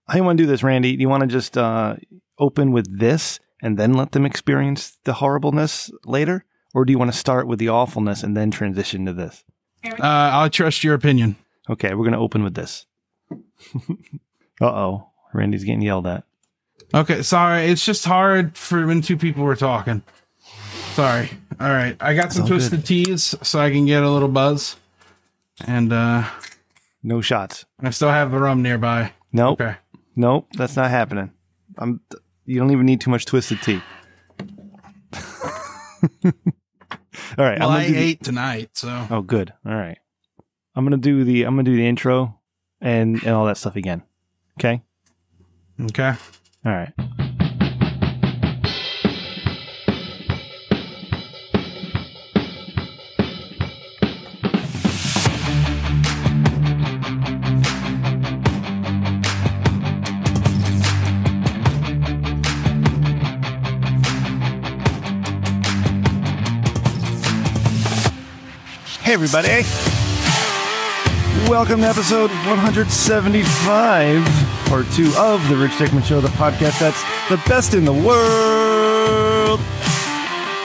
How you want to do this, Randy? Do you want to just open with this and then let them experience the horribleness later? Or do you want to start with the awfulness and then transition to this? I'll trust your opinion. Okay, we're going to open with this. Uh-oh. Randy's getting yelled at. Okay, sorry. It's just hard for when two people were talking. Sorry. All right. I got some twisted teas so I can get a little buzz. And no shots. I still have the rum nearby. Nope. Okay. Nope, that's not happening. You don't even need too much twisted tea. All right. Well, I ate tonight, so. Oh, good. All right. I'm gonna do the intro and all that stuff again. Okay. Okay. All right. Hey, everybody. Welcome to episode 175, part 2 of The Rich Dickman Show, the podcast that's the best in the world.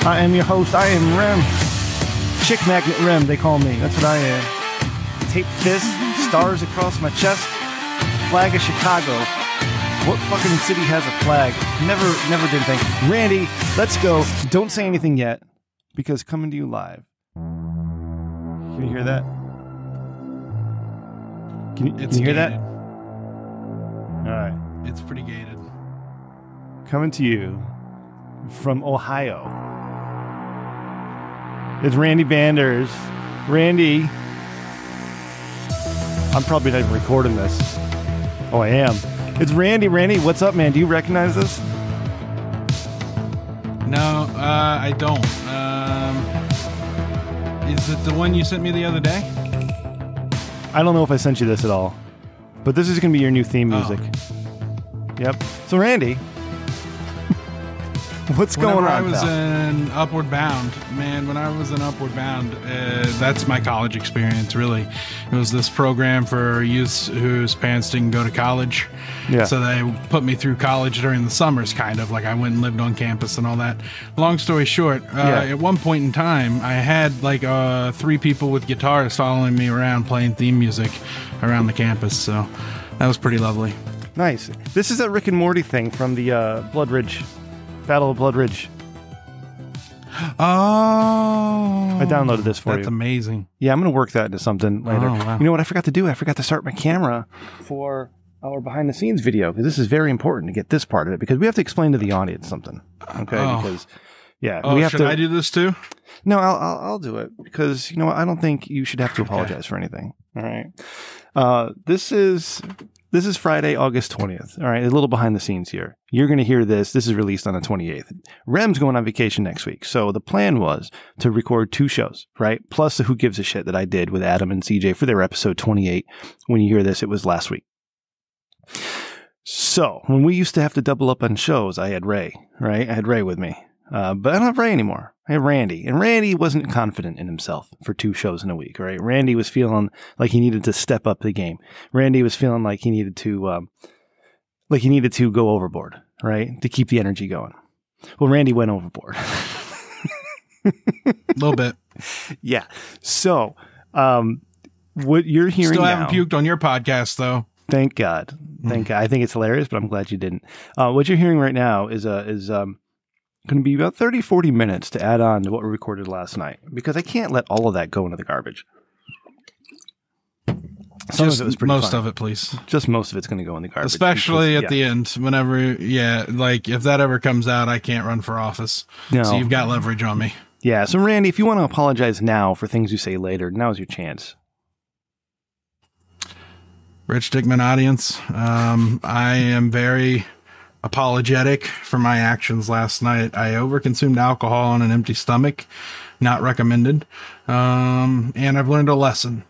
I am your host. I am Rem. Chick Magnet Rem, they call me. That's what I am. Tape fist, stars across my chest, flag of Chicago. What fucking city has a flag? Never did think. Randy, let's go. Don't say anything yet, because coming to you live. Can you hear that? Can you hear that? All right. It's pretty gated. Coming to you from Ohio. It's Randy Banders. Randy. I'm probably not even recording this. Oh, I am. It's Randy. Randy, what's up, man? Do you recognize this? No, I don't. Is it the one you sent me the other day? I don't know if I sent you this at all, but this is going to be your new theme music. Yep. So, Randy, what's going on? I was in Upward Bound, man. When I was in Upward Bound, that's my college experience. Really, it was this program for youths whose parents didn't go to college. Yeah. So they put me through college during the summers, kind of like I went and lived on campus and all that. Long story short, at one point in time, I had like 3 people with guitars following me around playing theme music around the campus. So that was pretty lovely. Nice. This is that Rick and Morty thing from the Blood Ridge. Battle of Blood Ridge. Oh. I downloaded this for you. That's amazing. Yeah, I'm going to work that into something later. Oh, wow. You know what I forgot to do? I forgot to start my camera for our behind-the-scenes video, because this is very important to get this part of it, because we have to explain to the audience something. Okay? Because, yeah. Oh, we have should I do this too? No, I'll do it, because, you know what? I don't think you should have to apologize for anything. All right? This is Friday, August 20th. All right, a little behind the scenes here. You're going to hear this. This is released on the 28th. Rem's going on vacation next week. So the plan was to record 2 shows, right? Plus the Who Gives a Shit that I did with Adam and CJ for their episode 28. When you hear this, it was last week. So when we used to have to double up on shows, I had Ray, right? I had Ray with me. But I don't have Ray anymore. I have Randy. And Randy wasn't confident in himself for 2 shows in a week, right? Randy was feeling like he needed to step up the game. Randy was feeling like he needed to go overboard, right? To keep the energy going. Well, Randy went overboard. A little bit. Yeah. So, what you're hearing Still now... haven't puked on your podcast, though. Thank God. Thank God. I think it's hilarious, but I'm glad you didn't. What you're hearing right now is going to be about 30, 40 minutes to add on to what we recorded last night, because I can't let all of that go into the garbage. Just most of it, please. Just most of it's going to go in the garbage. Especially at the end, whenever, like if that ever comes out, I can't run for office. No. So you've got leverage on me. Yeah. So Randy, if you want to apologize now for things you say later, now's your chance. Rich Dickman audience, I am very apologetic for my actions last night. I overconsumed alcohol on an empty stomach, not recommended. And I've learned a lesson.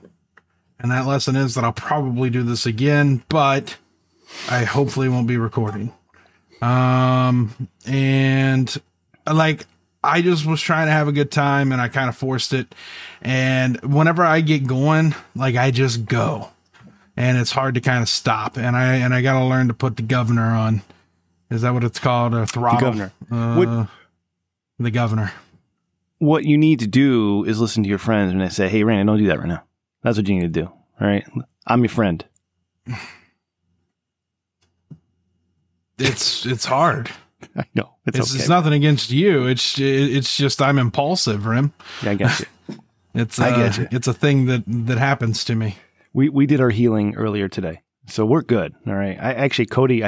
And that lesson is that I'll probably do this again, but I hopefully won't be recording. And like, I just was trying to have a good time and I kind of forced it. And whenever I get going, like I just go. and it's hard to kind of stop. And I got to learn to put the governor on. Is that what it's called? A throttle. The governor. The governor. What you need to do is listen to your friends when they say, "Hey, Randy, don't do that right now." That's what you need to do. All right, I'm your friend. It's hard. I know. It's nothing against you. It's just I'm impulsive, Rim. Yeah, I get you. I get you. It's a thing that happens to me. We did our healing earlier today, so we're good. All right. I had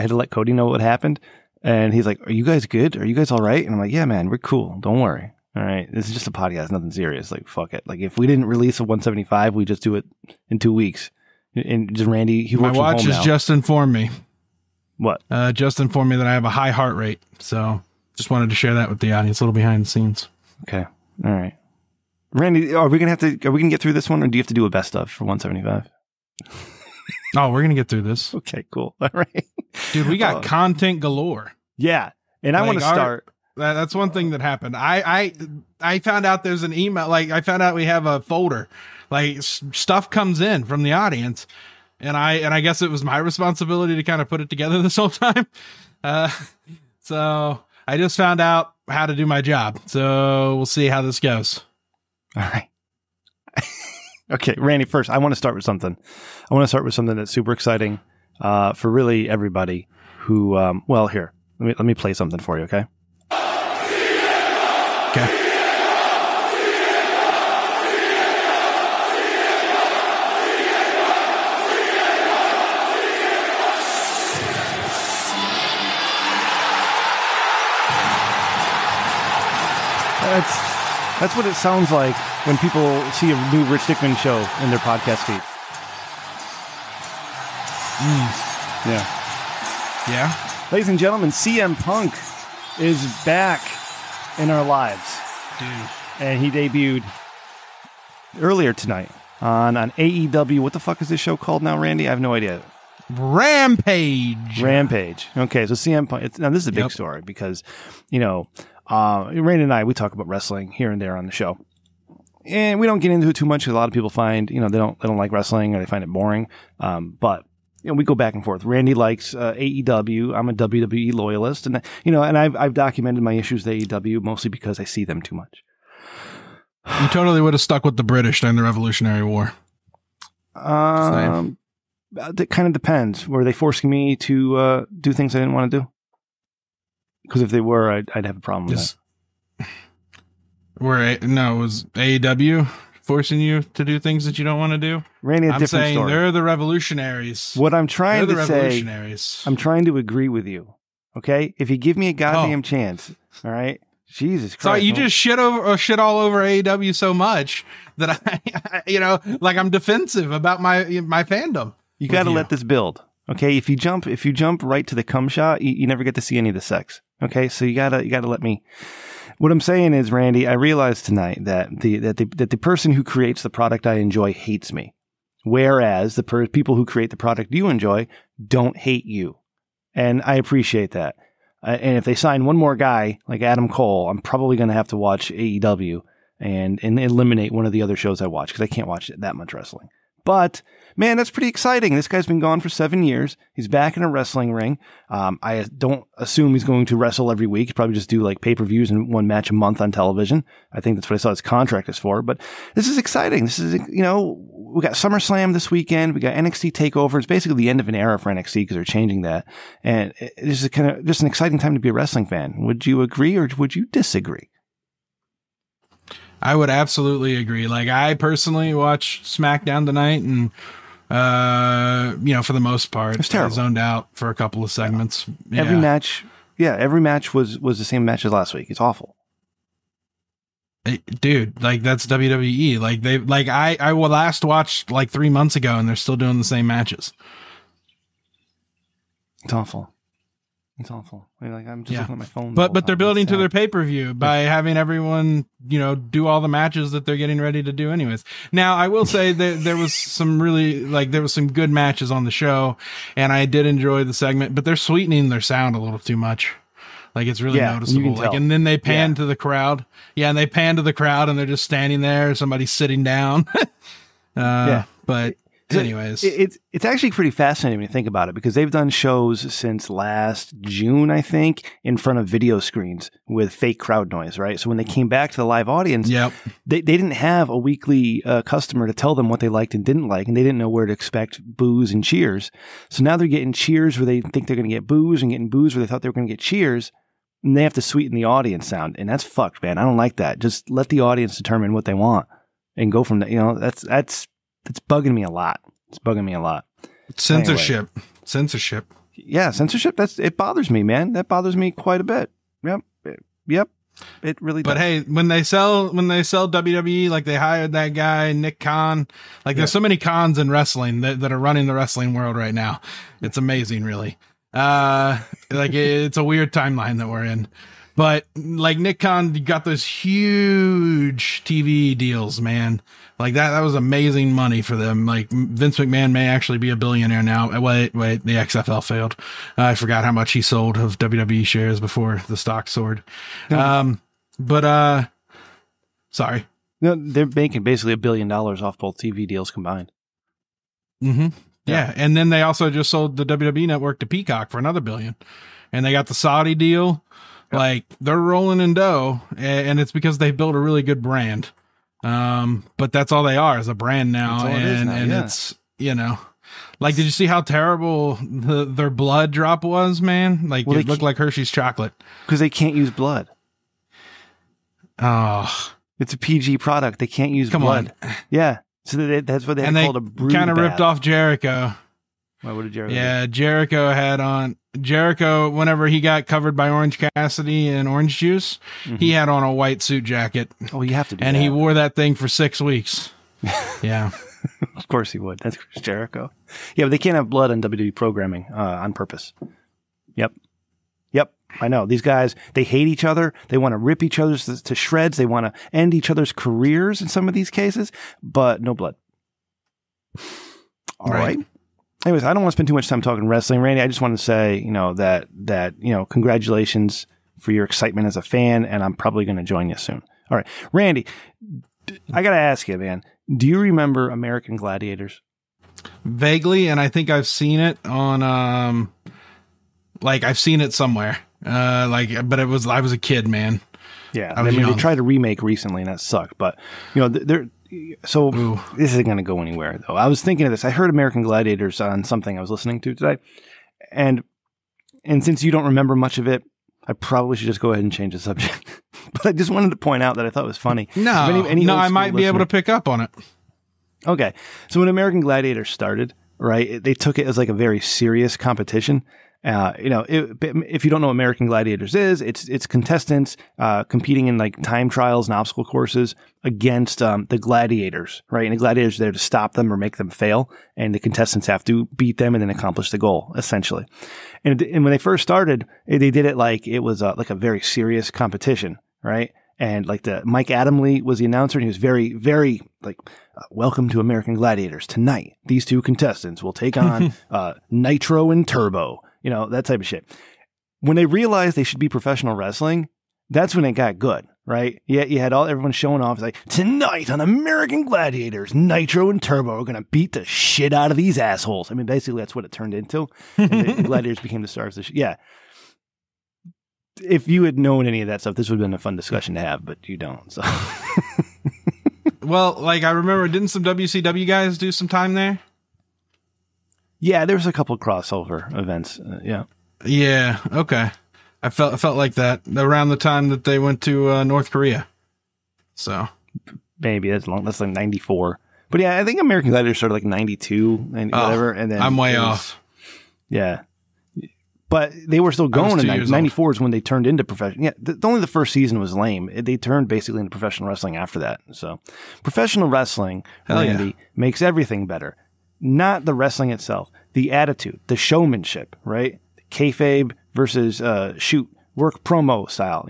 to let Cody know what happened, and he's like, "Are you guys good? Are you guys all right?" And I'm like, "Yeah, man, we're cool. Don't worry. All right. This is just a podcast, nothing serious. Like, fuck it. Like, if we didn't release a 175, we just do it in 2 weeks." And just Randy, he works from home now. My watch has just informed me. What? Just informed me that I have a high heart rate. So just wanted to share that with the audience, a little behind the scenes. Okay. All right. Randy, are we going to get through this one, or do you have to do a best of for 175? Oh, we're going to get through this. Okay, cool. All right. Dude, we got content galore. Yeah. And I want to start. That's one thing that happened. I found out there's an email. Like, I found out we have a folder. Like, stuff comes in from the audience. And I guess it was my responsibility to kind of put it together this whole time. So I just found out how to do my job. So we'll see how this goes. All right. Okay, Randy, first, I want to start with something. I want to start with something that's super exciting for really everybody who, well, here, let me play something for you, okay? Okay. That's what it sounds like when people see a new Rich Dickman show in their podcast feed. Yeah. Ladies and gentlemen, CM Punk is back in our lives. Dude. And he debuted earlier tonight on AEW. What the fuck is this show called now, Randy? I have no idea. Rampage. Okay, so CM Punk. Now, this is a big story because, Randy and I, we talk about wrestling here and there on the show. And we don't get into it too much. A lot of people find, they don't like wrestling or they find it boring. But we go back and forth. Randy likes AEW. I'm a WWE loyalist. And, and I've documented my issues with AEW mostly because I see them too much. You totally would have stuck with the British during the Revolutionary War. It kind of depends. Were they forcing me to do things I didn't want to do? Because if they were, I'd have a problem with that. Was AEW forcing you to do things that you don't want to do? Randy, I'm saying story. They're the revolutionaries. What I'm trying to say, I'm trying to agree with you. Okay, if you give me a goddamn chance, all right. Jesus Christ! So you just shit all over AEW so much that I I'm defensive about my fandom. You got to let this build. Okay, if you jump right to the cum shot, you never get to see any of the sex. Okay, so you gotta let me. What I'm saying is, Randy, I realized tonight that the person who creates the product I enjoy hates me, whereas the people who create the product you enjoy don't hate you, and I appreciate that. And if they sign one more guy like Adam Cole, I'm probably going to have to watch AEW and eliminate one of the other shows I watch because I can't watch that much wrestling. But, man, that's pretty exciting. This guy's been gone for 7 years. He's back in a wrestling ring. I don't assume he's going to wrestle every week. He'll probably just do like pay-per-views and one match a month on television. I think that's what I saw his contract is for. But this is exciting. This is, we got SummerSlam this weekend. We got NXT TakeOver. It's basically the end of an era for NXT because they're changing that. And this is kind of just an exciting time to be a wrestling fan. Would you agree or would you disagree? I would absolutely agree. Like, I personally watched SmackDown tonight and, for the most part, it's terrible. I zoned out for a couple of segments. Yeah. Every match was the same match as last week. It's awful. Dude, like, that's WWE. I last watched like 3 months ago and they're still doing the same matches. It's awful. It's awful. I'm just looking at my phone. But they're building to their pay-per-view by having everyone, do all the matches that they're getting ready to do anyways. Now, I will say that there was some there was some good matches on the show and I did enjoy the segment, but they're sweetening their sound a little too much. Like, it's really noticeable. Like, and then they pan to the crowd. Yeah. And they pan to the crowd and they're just standing there. Somebody's sitting down. But Anyways, it's actually pretty fascinating when you think about it, because they've done shows since last June, I think, in front of video screens with fake crowd noise, right? So when they came back to the live audience, they didn't have a weekly customer to tell them what they liked and didn't like, and they didn't know where to expect boos and cheers. So now they're getting cheers where they think they're going to get boos, and getting boos where they thought they were going to get cheers, and they have to sweeten the audience sound, and that's fucked, man. I don't like that. Just let the audience determine what they want and go from that. You know, that's bugging me a lot. It's bugging me a lot. Censorship. Anyway. Censorship. Yeah, censorship. It bothers me, man. That bothers me quite a bit. Yep. It really does. But hey, when they sell WWE, like they hired that guy, Nick Khan, like there's so many cons in wrestling that are running the wrestling world right now. It's amazing, really. Like it's a weird timeline that we're in. But like Nick Khan got those huge TV deals, man. Like that was amazing money for them. Like Vince McMahon may actually be a billionaire now. Wait, the XFL failed. I forgot how much he sold of WWE shares before the stock soared. Sorry. No, they're making basically $1 billion off both TV deals combined. Mm-hmm. Yeah. And then they also just sold the WWE network to Peacock for another $1 billion. And they got the Saudi deal. Yep. Like they're rolling in dough, and it's because they built a really good brand. But that's all they are, is a brand now. It's, you know, like, did you see how terrible their blood drop was, man? Like it looked like Hershey's chocolate. Because they can't use blood. Oh, it's a PG product. They can't use blood. On. Yeah. So that's what they called a brood. Kind of ripped off Jericho. Why, what did Jericho do? Jericho, whenever he got covered by Orange Cassidy and orange juice, he had on a white suit jacket. Oh, you have to do and that. He wore that thing for 6 weeks. Yeah. Of course he would. That's Chris Jericho. Yeah, but they can't have blood on WWE programming on purpose. Yep. I know. These guys, they hate each other. They want to rip each other to shreds. They want to end each other's careers in some of these cases, but no blood. All right. Anyways, I don't want to spend too much time talking wrestling, Randy. I just want to say, that congratulations for your excitement as a fan, and I'm probably going to join you soon. All right, Randy, I got to ask you, man, do you remember American Gladiators? Vaguely, and I think I've seen it on, I've seen it somewhere. But I was a kid, man. Yeah, I mean, they tried a remake recently, and that sucked. But so this isn't going to go anywhere, though. I was thinking of this. I heard American Gladiators on something I was listening to today, and since you don't remember much of it, I probably should just go ahead and change the subject. But I just wanted to point out that I thought it was funny. No, I might be able to pick up on it. Okay, so when American Gladiators started, right, they took it as like a very serious competition. If you don't know what American Gladiators is, it's contestants competing in like time trials and obstacle courses against the gladiators, right? And the gladiators are there to stop them or make them fail, and the contestants have to beat them and then accomplish the goal, essentially. And when they first started, they did it like it was like a very serious competition, right? And like Mike Adamle was the announcer, and he was very, very like, welcome to American Gladiators. Tonight, these two contestants will take on Nitro and Turbo. That type of shit. When they realized they should be professional wrestling, that's when it got good, right? Yeah, you had everyone showing off. It's like, tonight on American Gladiators, Nitro and Turbo are going to beat the shit out of these assholes. I mean, basically, that's what it turned into. And the Gladiators became the stars of the show. Yeah. If you had known any of that stuff, this would have been a fun discussion to have, but you don't. So, well, like I remember, didn't some WCW guys do some time there? Yeah, there was a couple of crossover events. Yeah. Yeah. Okay. I felt like that around the time that they went to North Korea. So maybe that's like 94. But yeah, I think American Gladiators started like 92 and whatever. And then I'm way off. Yeah. But they were still going in 94 is when they turned into professional. Yeah. Only the first season was lame. They turned basically into professional wrestling after that. So professional wrestling, Randy, makes everything better. Not the wrestling itself, the attitude, the showmanship, right? Kayfabe versus work promo style.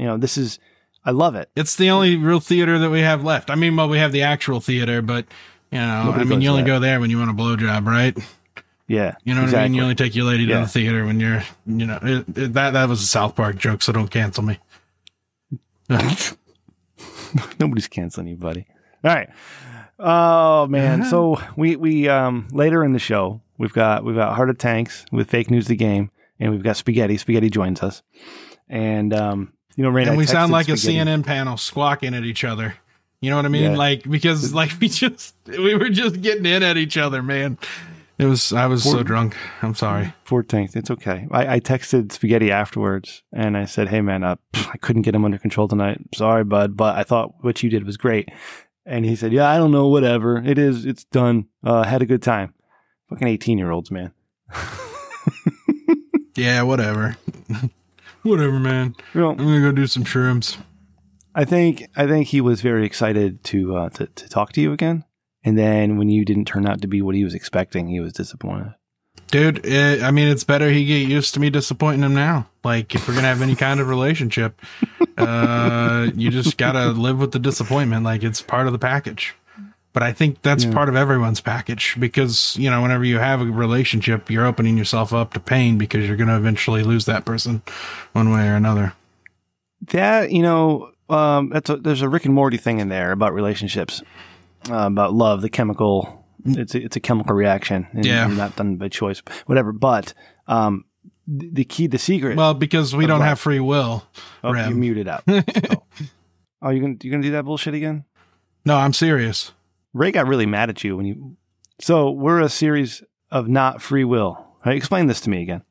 I love it. It's the only real theater that we have left. I mean, we have the actual theater, but you only go there when you want a blowjob, right? Yeah, you know what I mean. You only take your lady to the theater when you're, that was a South Park joke, so don't cancel me. Nobody's canceling you, buddy. All right. Oh man! So we later in the show we've got Heart of Tanks with Fake News the Game, and we've got Spaghetti. Spaghetti joins us, and Randy, and we sound like Spaghetti. A CNN panel squawking at each other. You know what I mean? Yeah. Like because like we were just getting in at each other, man. I was so drunk. I'm sorry. Poor Tanks. It's okay. I texted Spaghetti afterwards, and I said, "Hey man, I couldn't get him under control tonight. Sorry, bud, but I thought what you did was great." And he said, "Yeah, I don't know, whatever. It's done. Had a good time." Fucking 18-year-olds, man. Yeah, whatever. Whatever, man. Well, I'm gonna go do some shrooms. I think he was very excited to talk to you again. And then when you didn't turn out to be what he was expecting, he was disappointed. Dude, it's better he get used to me disappointing him now. Like, if we're going to have any kind of relationship, you just got to live with the disappointment. Like, it's part of the package. But I think that's part of everyone's package because, whenever you have a relationship, you're opening yourself up to pain because you're going to eventually lose that person one way or another. That, there's a Rick and Morty thing in there about relationships, about love, the chemical. It's a chemical reaction. And you're not done by choice, whatever. But the secret. Well, because we don't have free will. Oh, you muted out. Oh, you gonna do that bullshit again? No, I'm serious. Ray got really mad at you when you. So we're a series of not free will. Right? Explain this to me again.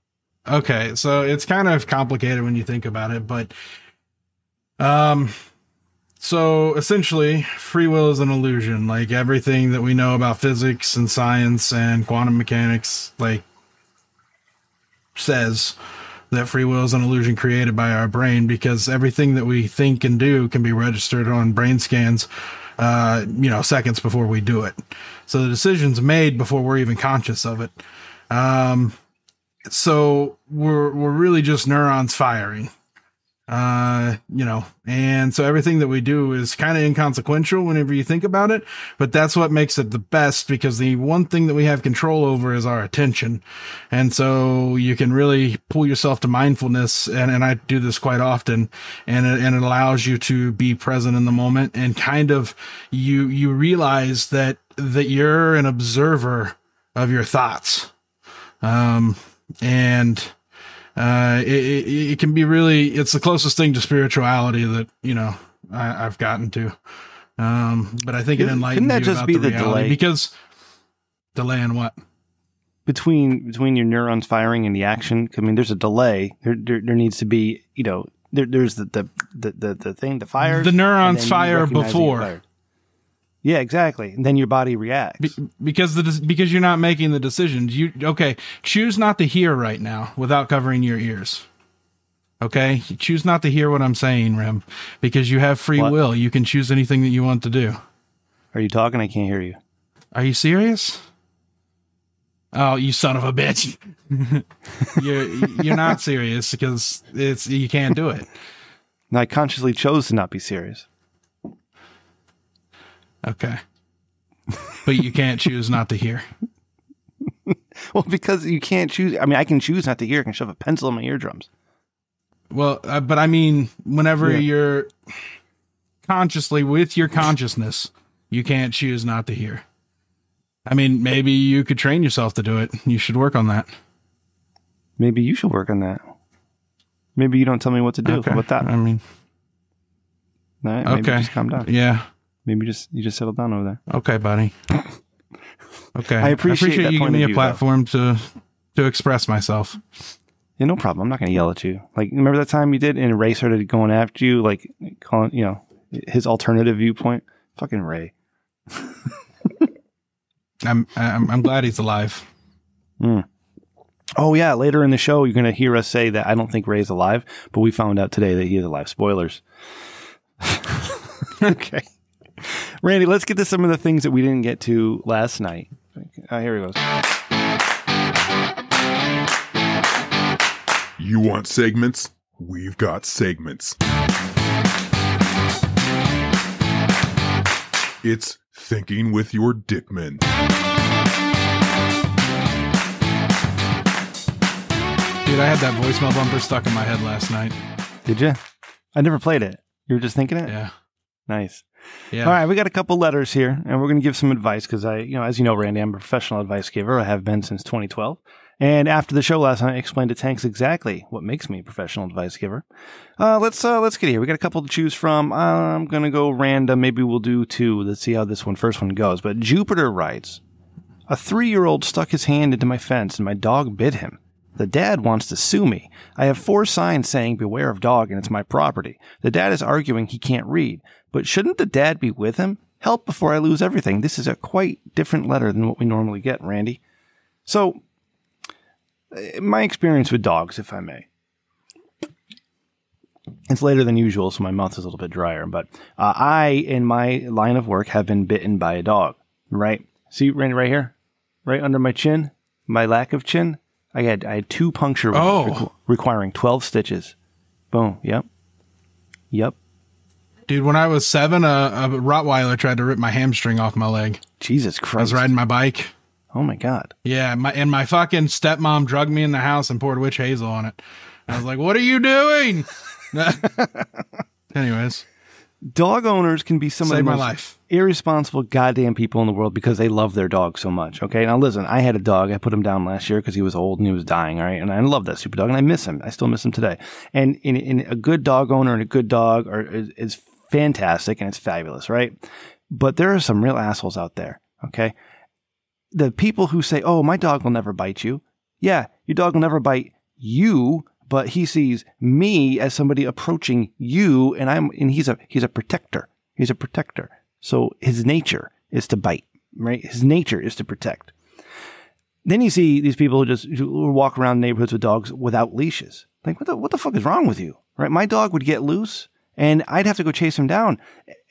Okay, so it's kind of complicated when you think about it, but so essentially, free will is an illusion. Like everything that we know about physics and science and quantum mechanics, like says that free will is an illusion created by our brain because everything that we think and do can be registered on brain scans, seconds before we do it. So the decision's made before we're even conscious of it. So we're really just neurons firing. And so everything that we do is kind of inconsequential whenever you think about it, but that's what makes it the best because the one thing that we have control over is our attention. And so you can really pull yourself to mindfulness. And I do this quite often and it allows you to be present in the moment and kind of you realize that you're an observer of your thoughts. It can be really, it's the closest thing to spirituality that, I've gotten to. But I think it enlightens you about the reality delay? Because delay in what? Between your neurons firing and the action. I mean, there's a delay. There needs to be, there's the thing that fires. The neurons fire before. Yeah, exactly. And then your body reacts because you're not making the decisions. Choose not to hear right now without covering your ears. Okay, choose not to hear what I'm saying, Rem, because you have free will. You can choose anything that you want to do. Are you talking? I can't hear you. Are you serious? Oh, you son of a bitch! You're not serious because you can't do it. No, I consciously chose to not be serious. Okay. But you can't choose not to hear. Well, because you can't choose. I mean, I can choose not to hear. I can shove a pencil in my eardrums. Well, but I mean, whenever you're consciously with your consciousness, you can't choose not to hear. I mean, maybe you could train yourself to do it. You should work on that. Maybe you should work on that. Maybe you don't tell me what to do. Okay. How about that? I mean, all right, maybe just calm down. Yeah. Maybe you just settle down over there. Okay, buddy. Okay. I appreciate you giving me a platform to express myself. Yeah, no problem. I'm not going to yell at you. Like, remember that time you did and Ray started going after you, like calling, his alternative viewpoint? Fucking Ray. I'm glad he's alive. Mm. Oh yeah, later in the show you're going to hear us say that I don't think Ray's alive, but we found out today that he is alive. Spoilers. Okay. Randy, let's get to some of the things that we didn't get to last night. Here he goes. You want segments? We've got segments. It's Thinking with Your Dickman. Dude, I had that voicemail bumper stuck in my head last night. Did you? I never played it. You were just thinking it? Yeah. Nice. Yeah. All right, we got a couple letters here, and we're going to give some advice because as you know, Randy, I'm a professional advice giver. I have been since 2012. And after the show last night, I explained to Tanks exactly what makes me a professional advice giver. Let's get here. We got a couple to choose from. I'm going to go random. Maybe we'll do two. Let's see how this first one goes. But Jupiter writes, a 3-year-old stuck his hand into my fence and my dog bit him. The dad wants to sue me. I have 4 signs saying beware of dog and it's my property. The dad is arguing he can't read. But shouldn't the dad be with him? Help before I lose everything. This is a quite different letter than what we normally get, Randy. So, my experience with dogs, if I may. It's later than usual, so my mouth is a little bit drier. But I, in my line of work, have been bitten by a dog, right? See, Randy, right here? Right under my chin? My lack of chin? I had 2 puncture wounds requiring 12 stitches. Boom. Yep. Dude, when I was 7, a Rottweiler tried to rip my hamstring off my leg. Jesus Christ. I was riding my bike. Oh, my God. Yeah, my fucking stepmom drugged me in the house and poured witch hazel on it. I was like, what are you doing? Anyways. Dog owners can be some of the most irresponsible goddamn people in the world because they love their dog so much. Okay, now listen, I had a dog. I put him down last year because he was old and he was dying, all right? And I love that super dog and I miss him. I still miss him today. And in a good dog owner and a good dog is fantastic and it's fabulous, right? But there are some real assholes out there, okay? The people who say, oh, my dog will never bite you. Yeah, your dog will never bite you, but he sees me as somebody approaching you, and he's a protector. He's a protector. So his nature is to bite, right? His nature is to protect. Then you see these people who walk around neighborhoods with dogs without leashes. Like, what the fuck is wrong with you, right? My dog would get loose, and I'd have to go chase him down,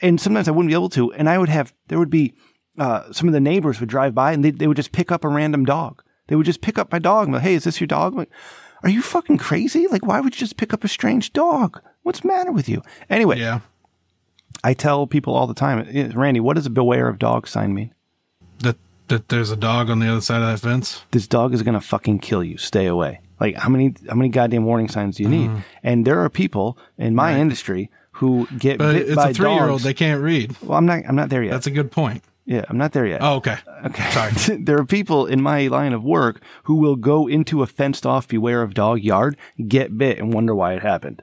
and sometimes I wouldn't be able to, and there would be some of the neighbors would drive by, and they would just pick up a random dog. They would just pick up my dog and be like, hey, is this your dog? I'm like, are you fucking crazy? Like, why would you just pick up a strange dog? What's the matter with you? Anyway, yeah. I tell people all the time, Randy, what does a beware of dog sign mean? That there's a dog on the other side of that fence? This dog is going to fucking kill you. Stay away. Like, how many goddamn warning signs do you need? And there are people in my industry who get bit by dogs. It's a 3-year-old. They can't read. Well, I'm not there yet. That's a good point. Yeah, I'm not there yet. Oh, okay. Okay. Sorry. There are people in my line of work who will go into a fenced-off beware of dog yard, get bit, and wonder why it happened.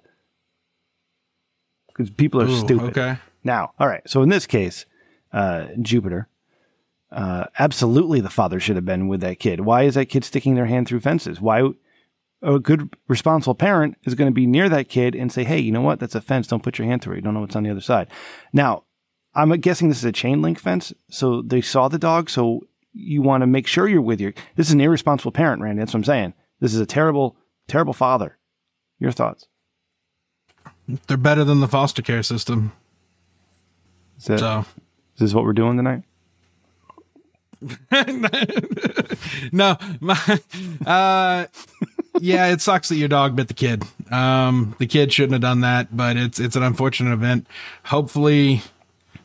Because people are stupid. Okay. Now, all right. So in this case, Jupiter, absolutely the father should have been with that kid. Why is that kid sticking their hand through fences? Why a good responsible parent is going to be near that kid and say, hey, you know what? That's a fence. Don't put your hand through it. You don't know what's on the other side. Now, I'm guessing this is a chain link fence. So they saw the dog. So you want to make sure you're with this is an irresponsible parent, Randy. That's what I'm saying. This is a terrible, terrible father. Your thoughts? They're better than the foster care system. Is this what we're doing tonight? No. Yeah, it sucks that your dog bit the kid. The kid shouldn't have done that, but it's an unfortunate event. Hopefully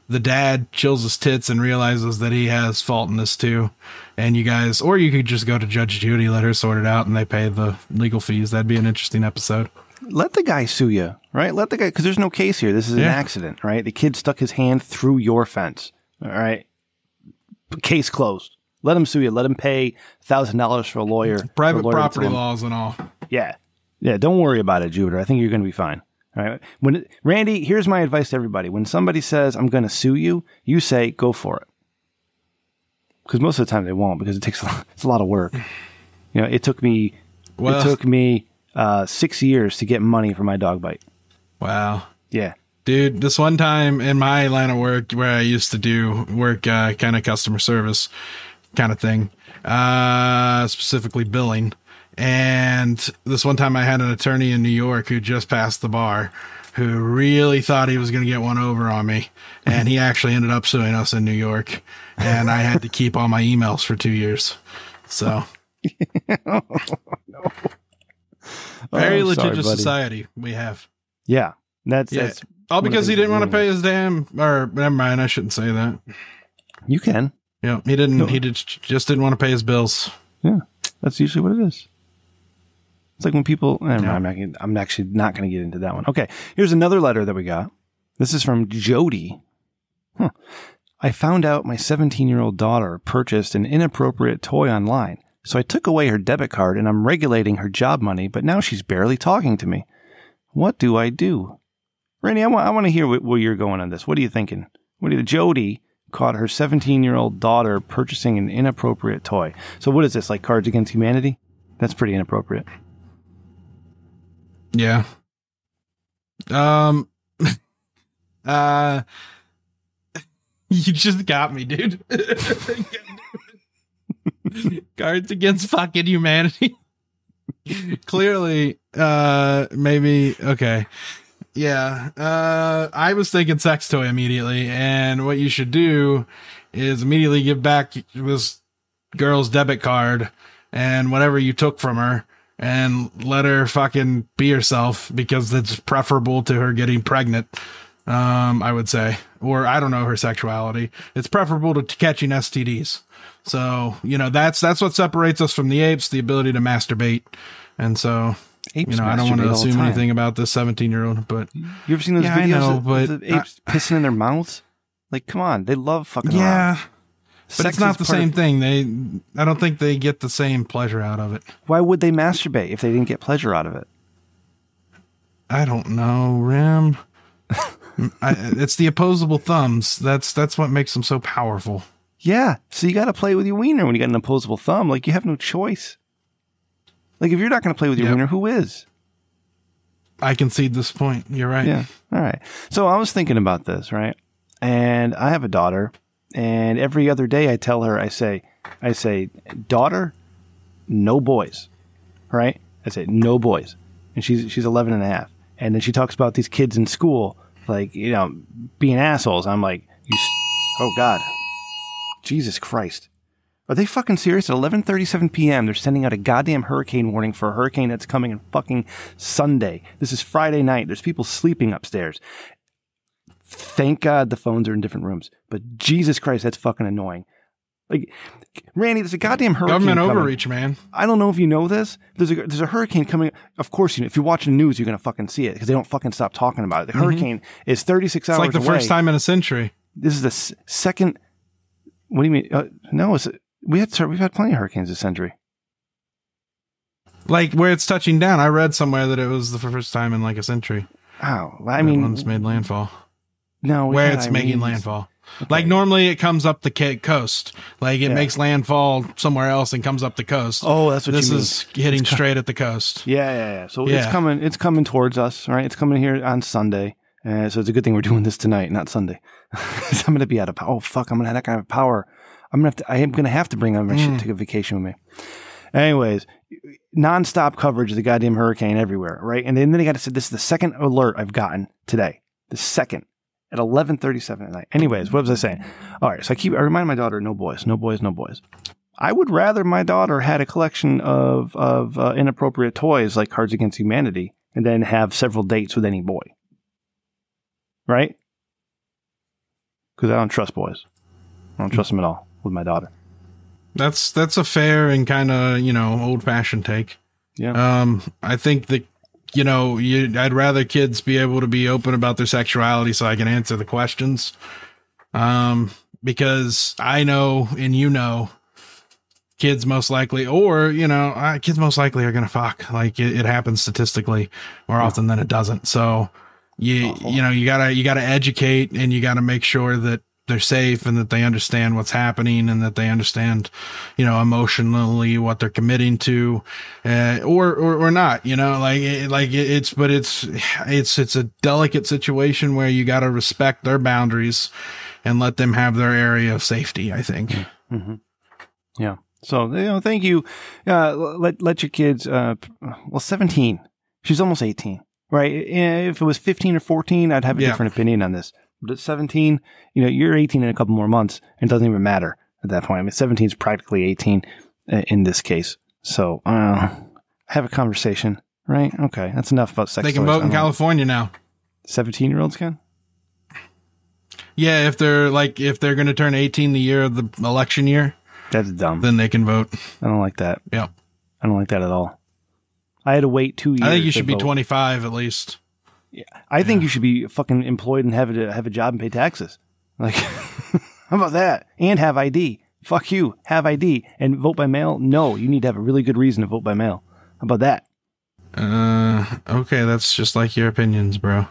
the dad chills his tits and realizes that he has fault in this too. And you guys, or you could just go to Judge Judy, let her sort it out, and they pay the legal fees. That'd be an interesting episode. Let the guy sue you, right? Let the guy, because there's no case here. This is an accident, right? The kid stuck his hand through your fence, all right? Case closed. Let him sue you. Let him pay $1,000 for a lawyer. Private property laws and all. Yeah. Yeah, don't worry about it, Jupiter. I think you're going to be fine. All right. Randy, here's my advice to everybody. When somebody says, I'm going to sue you, you say, go for it. Because most of the time they won't, because it's a lot of work. You know, it took me 6 years to get money for my dog bite. Wow. Yeah. Dude, this one time in my line of work where I used to do work, kind of customer service kind of thing, specifically billing. And this one time I had an attorney in New York who just passed the bar, who really thought he was going to get one over on me. And he actually ended up suing us in New York. And I had to keep all my emails for 2 years. So no. Very litigious society we have. Yeah. That's all because he didn't want to pay his or never mind. I shouldn't say that. You can. Yeah. He didn't, just didn't want to pay his bills. Yeah. That's usually what it is. It's like when people, I'm actually not going to get into that one. Okay. Here's another letter that we got. This is from Jody. I found out my 17-year-old daughter purchased an inappropriate toy online. So I took away her debit card and I'm regulating her job money, but now she's barely talking to me. What do I do? Randy, I want to hear where you're going on this. What are you thinking? Jody caught her 17-year-old daughter purchasing an inappropriate toy. So what is this, like Cards Against Humanity? That's pretty inappropriate. Yeah. You just got me, dude. Cards Against fucking Humanity. Clearly, maybe, okay. Yeah, I was thinking sex toy immediately, and what you should do is immediately give back this girl's debit card and whatever you took from her and let her fucking be herself, because it's preferable to her getting pregnant, I would say. Or I don't know her sexuality. It's preferable to catching STDs. So, that's what separates us from the apes, the ability to masturbate. And so, apes, I don't want to assume anything about this 17-year-old, but you ever seen those videos of the apes pissing in their mouths? Like, come on, they love fucking around. Yeah, but it's not the same thing. I don't think they get the same pleasure out of it. Why would they masturbate if they didn't get pleasure out of it? I don't know, Ram. It's the opposable thumbs. That's what makes them so powerful. Yeah, so you got to play with your wiener when you got an opposable thumb. Like, you have no choice. Like, if you're not going to play with your wiener, who is? I concede this point. You're right. Yeah. All right. So I was thinking about this, right? And I have a daughter, and every other day I tell her, I say, daughter, no boys, right? I say, no boys. And she's 11 and a half. And then she talks about these kids in school, like, being assholes. I'm like, oh God, Jesus Christ. Are they fucking serious? At 11:37 p.m., they're sending out a goddamn hurricane warning for a hurricane that's coming on fucking Sunday. This is Friday night. There's people sleeping upstairs. Thank God the phones are in different rooms. But Jesus Christ, that's fucking annoying. Like, Randy, there's a goddamn hurricane Government coming. overreach, man. I don't know if you know this. There's a hurricane coming. Of course, if you're watching the news, you're going to fucking see it because they don't fucking stop talking about it. The hurricane is 36 hours away. It's like the first time in a century. This is the second. What do you mean? No, we've had plenty of hurricanes this century. Like where it's touching down. I read somewhere that it was the first time in like a century. Oh, I mean, one's made landfall. No, where it's making landfall. Okay. Like normally it comes up the coast. Like it makes landfall somewhere else and comes up the coast. Oh, that's what you mean. This is hitting straight at the coast. Yeah. So it's coming towards us, right? It's coming here on Sunday. So it's a good thing we're doing this tonight, not Sunday. I'm going to be out of power. Oh, fuck. I'm going to have that kind of power. I am going to have to bring on my shit, take a vacation with me. Anyways, nonstop coverage of the goddamn hurricane everywhere, right? And then I got to say, this is the second alert I've gotten today. The second. At 11:37 at night. Anyways, what was I saying? All right, so I remind my daughter, no boys. I would rather my daughter had a collection of inappropriate toys like Cards Against Humanity and then have several dates with any boy. Right? Because I don't trust boys. I don't trust them at all with my daughter. That's a fair and kind of, old-fashioned take. Yeah. I think that I'd rather kids be able to be open about their sexuality so I can answer the questions. Because I know, and kids most likely, or, kids most likely are going to fuck. Like it happens statistically more often than it doesn't. So you gotta educate and you gotta make sure that they're safe and that they understand what's happening and that they understand, emotionally what they're committing to, or not, it's a delicate situation where you got to respect their boundaries and let them have their area of safety, I think. Mm-hmm. Yeah. So, thank you. Let your kids, 17, she's almost 18, right? If it was 15 or 14, I'd have a different opinion on this. But at 17, you're 18 in a couple more months, and it doesn't even matter at that point. I mean, 17 is practically 18 in this case. So, have a conversation, right? Okay, that's enough about sex. They can vote in California now. 17-year-olds can? Yeah, if they're going to turn 18 the year of the election year. That's dumb. Then they can vote. I don't like that. Yeah. I don't like that at all. I had to wait 2 years. I think you should be 25 at least. Yeah, I think you should be fucking employed and have a job and pay taxes. Like, how about that? And have ID. Fuck you. Have ID. And vote by mail? No, you need to have a really good reason to vote by mail. How about that? Okay, that's just like your opinions, bro.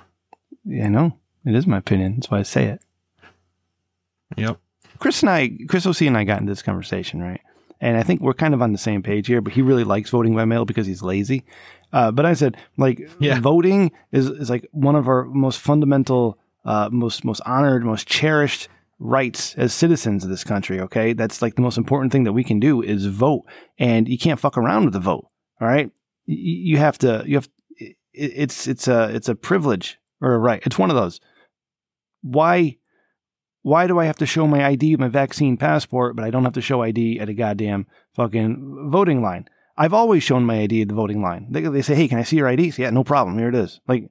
Yeah, I know. It is my opinion. That's why I say it. Yep. Chris OC and I got into this conversation, right? And I think we're kind of on the same page here, but he really likes voting by mail because he's lazy. But I said, like, voting is like one of our most fundamental, most honored, most cherished rights as citizens of this country. Okay. That's like the most important thing that we can do is vote, and you can't fuck around with the vote. All right. It's a privilege or a right. It's one of those. Why do I have to show my ID, my vaccine passport, but I don't have to show ID at a goddamn fucking voting line? I've always shown my ID at the voting line. They say, hey, can I see your ID? So, yeah, no problem. Here it is. Like,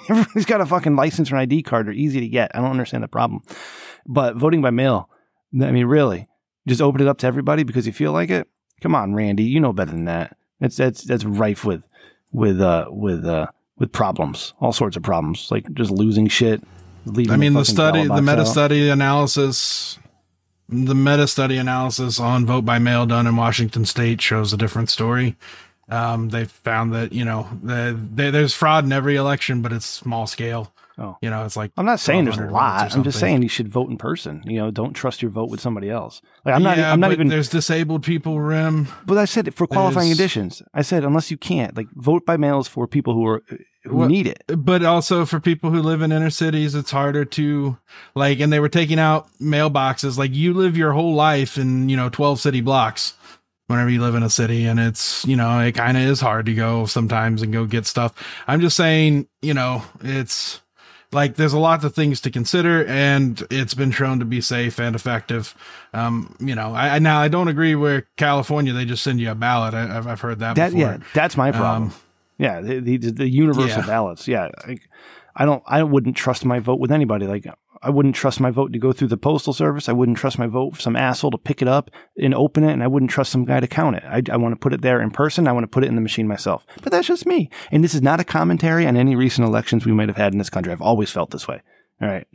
everybody's got a fucking license or an ID card. They're easy to get. I don't understand the problem. But voting by mail, I mean, really, just open it up to everybody because you feel like it? Come on, Randy. You know better than that. That's rife with problems, all sorts of problems, like just losing shit. I mean, the meta-study analysis on vote by mail done in Washington State shows a different story. They found that, you know, there's fraud in every election, but it's small scale. Oh, you know, it's like, I'm not saying there's a lot. I'm just saying you should vote in person. You know, don't trust your vote with somebody else. Like, I'm not even. There's disabled people, Rim. But I said for qualifying conditions. I said unless you can't, like, vote by mail is for people who need it. But also for people who live in inner cities, it's harder to, like, and they were taking out mailboxes. Like, you live your whole life in, 12 city blocks whenever you live in a city. And it's, it kind of is hard to go sometimes and go get stuff. I'm just saying, it's like, there's a lot of things to consider, and it's been shown to be safe and effective. I don't agree where California, they just send you a ballot. I've heard that before. Yeah, that's my problem. Yeah, the universal ballots. Yeah, I wouldn't trust my vote with anybody. Like, I wouldn't trust my vote to go through the postal service. I wouldn't trust my vote for some asshole to pick it up and open it, and I wouldn't trust some guy to count it. I want to put it there in person. I want to put it in the machine myself. But that's just me. And this is not a commentary on any recent elections we might have had in this country. I've always felt this way. All right,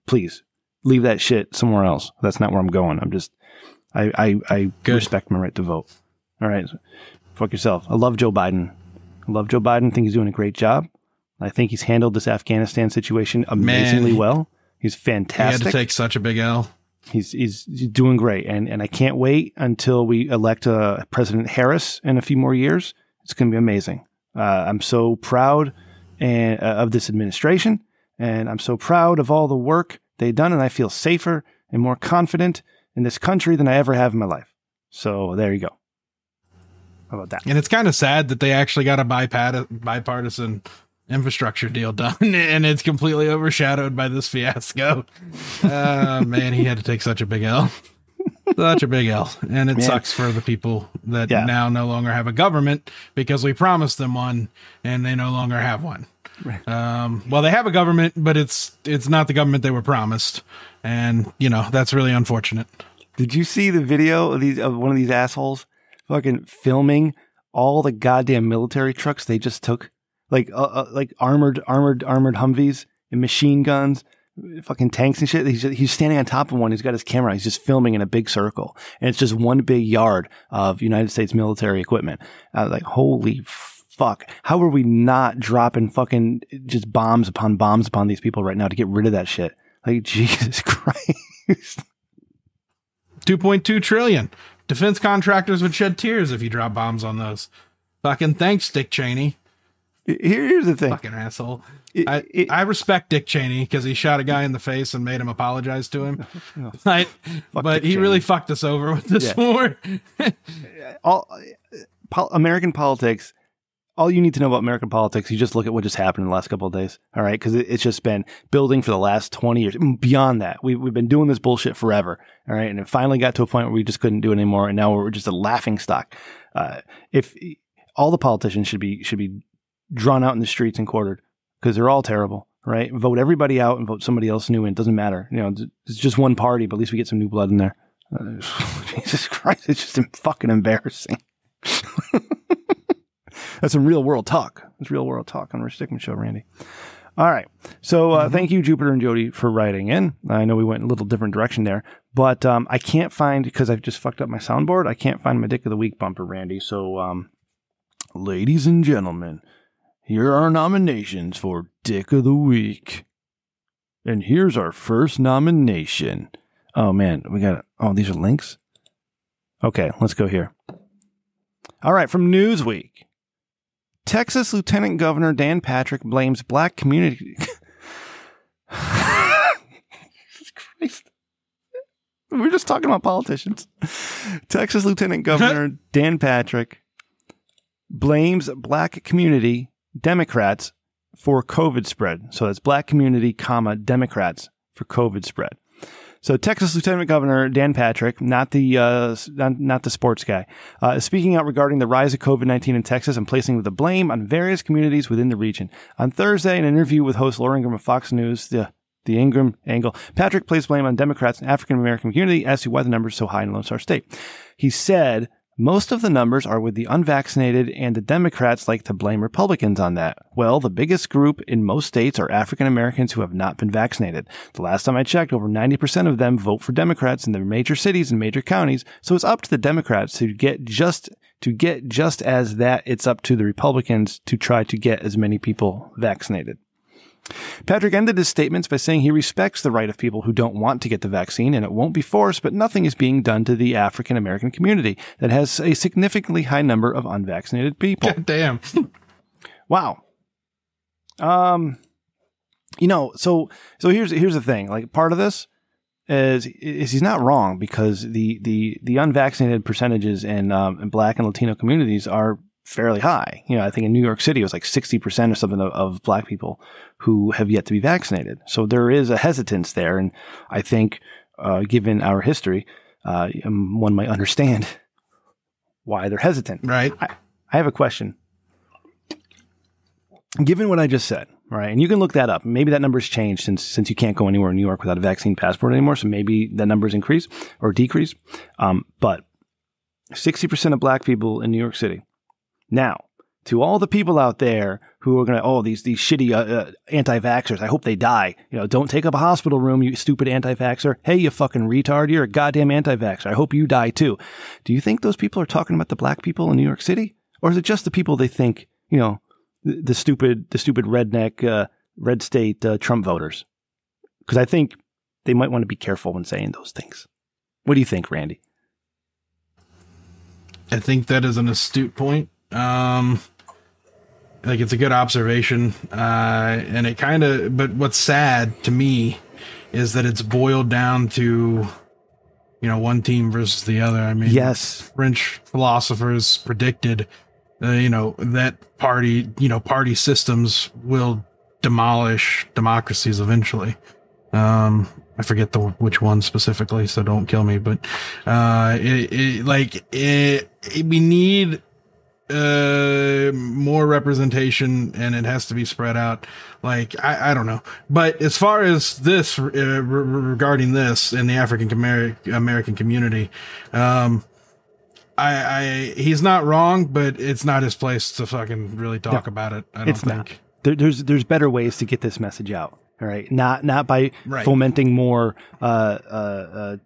please leave that shit somewhere else. That's not where I'm going. I respect my right to vote. All right, fuck yourself. I love Joe Biden. I think he's doing a great job. I think he's handled this Afghanistan situation amazingly well. He's fantastic. He had to take such a big L. He's doing great. And I can't wait until we elect President Harris in a few more years. It's going to be amazing. I'm so proud of this administration, and I'm so proud of all the work they've done, and I feel safer and more confident in this country than I ever have in my life. So there you go. How about that? And it's kind of sad that they actually got a bipartisan infrastructure deal done, and it's completely overshadowed by this fiasco. Man, he had to take such a big L. Such a big L. And it sucks for the people that now no longer have a government because we promised them one and they no longer have one. Right. Well, they have a government, but it's not the government they were promised. And, that's really unfortunate. Did you see the video of one of these assholes fucking filming all the goddamn military trucks they just took? Like armored Humvees and machine guns, fucking tanks and shit. He's standing on top of one. He's got his camera. He's just filming in a big circle, and it's just one big yard of United States military equipment. I was like, holy fuck! How are we not dropping fucking just bombs upon these people right now to get rid of that shit? Like, Jesus Christ! 2.2 trillion. Defense contractors would shed tears if you drop bombs on those. Fucking thanks, Dick Cheney. Here's the thing. Fucking asshole. I respect Dick Cheney because he shot a guy in the face and made him apologize to him. But he really fucked us over with this war. American politics, all you need to know about American politics, you just look at what just happened in the last couple of days. All right. Because it's just been building for the last 20 years. Beyond that, we've been doing this bullshit forever. All right. And it finally got to a point where we just couldn't do it anymore. And now we're just a laughing stock. If all the politicians should be drawn out in the streets and quartered because they're all terrible, right? Vote everybody out and vote somebody else new in. It doesn't matter. It's just one party, but at least we get some new blood in there. Jesus Christ. It's just fucking embarrassing. That's some real world talk. It's real world talk on Rich Dickman Show, Randy. All right. So thank you, Jupiter and Jody, for writing in. I know we went in a little different direction there, but I can't find, because I've just fucked up my soundboard, I can't find my Dick of the Week bumper, Randy. So, ladies and gentlemen, here are our nominations for Dick of the Week. And here's our first nomination. Oh, man. These are links? Okay, let's go here. All right, from Newsweek. Texas Lieutenant Governor Dan Patrick blames black community. Jesus Christ. We're just talking about politicians. Texas Lieutenant Governor Dan Patrick blames black community Democrats for COVID spread. So that's black community, Democrats for COVID spread. So Texas Lieutenant Governor Dan Patrick, not the sports guy, is speaking out regarding the rise of COVID-19 in Texas and placing the blame on various communities within the region. On Thursday, in an interview with host Laura Ingraham of Fox News, the Ingram angle, Patrick placed blame on Democrats and African-American community as to why the numbers are so high in Lone Star State. He said, most of the numbers are with the unvaccinated, and the Democrats like to blame Republicans on that. Well, the biggest group in most states are African Americans who have not been vaccinated. The last time I checked, over 90% of them vote for Democrats in the major cities and major counties, so it's up to the Democrats to get just as that it's up to the Republicans to try to get as many people vaccinated. Patrick ended his statements by saying he respects the right of people who don't want to get the vaccine, and it won't be forced, but nothing is being done to the African American community that has a significantly high number of unvaccinated people. God damn. Wow. So here's the thing. Like, part of this is he's not wrong, because the unvaccinated percentages in Black and Latino communities are fairly high. I think in New York City it was like 60% or something of Black people who have yet to be vaccinated. So there is a hesitance there, and I think given our history, one might understand why they're hesitant. Right. I have a question. Given what I just said, right, and you can look that up. Maybe that number's changed since you can't go anywhere in New York without a vaccine passport anymore, so maybe the numbers increase or decrease. But 60% of Black people in New York City. Now, to all the people out there who are going to, these shitty anti-vaxxers, I hope they die. Don't take up a hospital room, you stupid anti-vaxxer. Hey, you fucking retard, you're a goddamn anti-vaxxer. I hope you die too. Do you think those people are talking about the Black people in New York City? Or is it just the people they think, the stupid redneck, red state Trump voters? Because I think they might want to be careful when saying those things. What do you think, Randy? I think that is an astute point. Like, it's a good observation. And it but what's sad to me is that it's boiled down to, one team versus the other. I mean, yes, French philosophers predicted, that party systems will demolish democracies eventually. I forget which one specifically, so don't kill me, but, we need, more representation, and it has to be spread out. Like, I don't know. But as far as this, regarding this in the African American community, he's not wrong, but it's not his place to fucking really talk about it. I don't think. There's better ways to get this message out. All right. Not by fomenting more,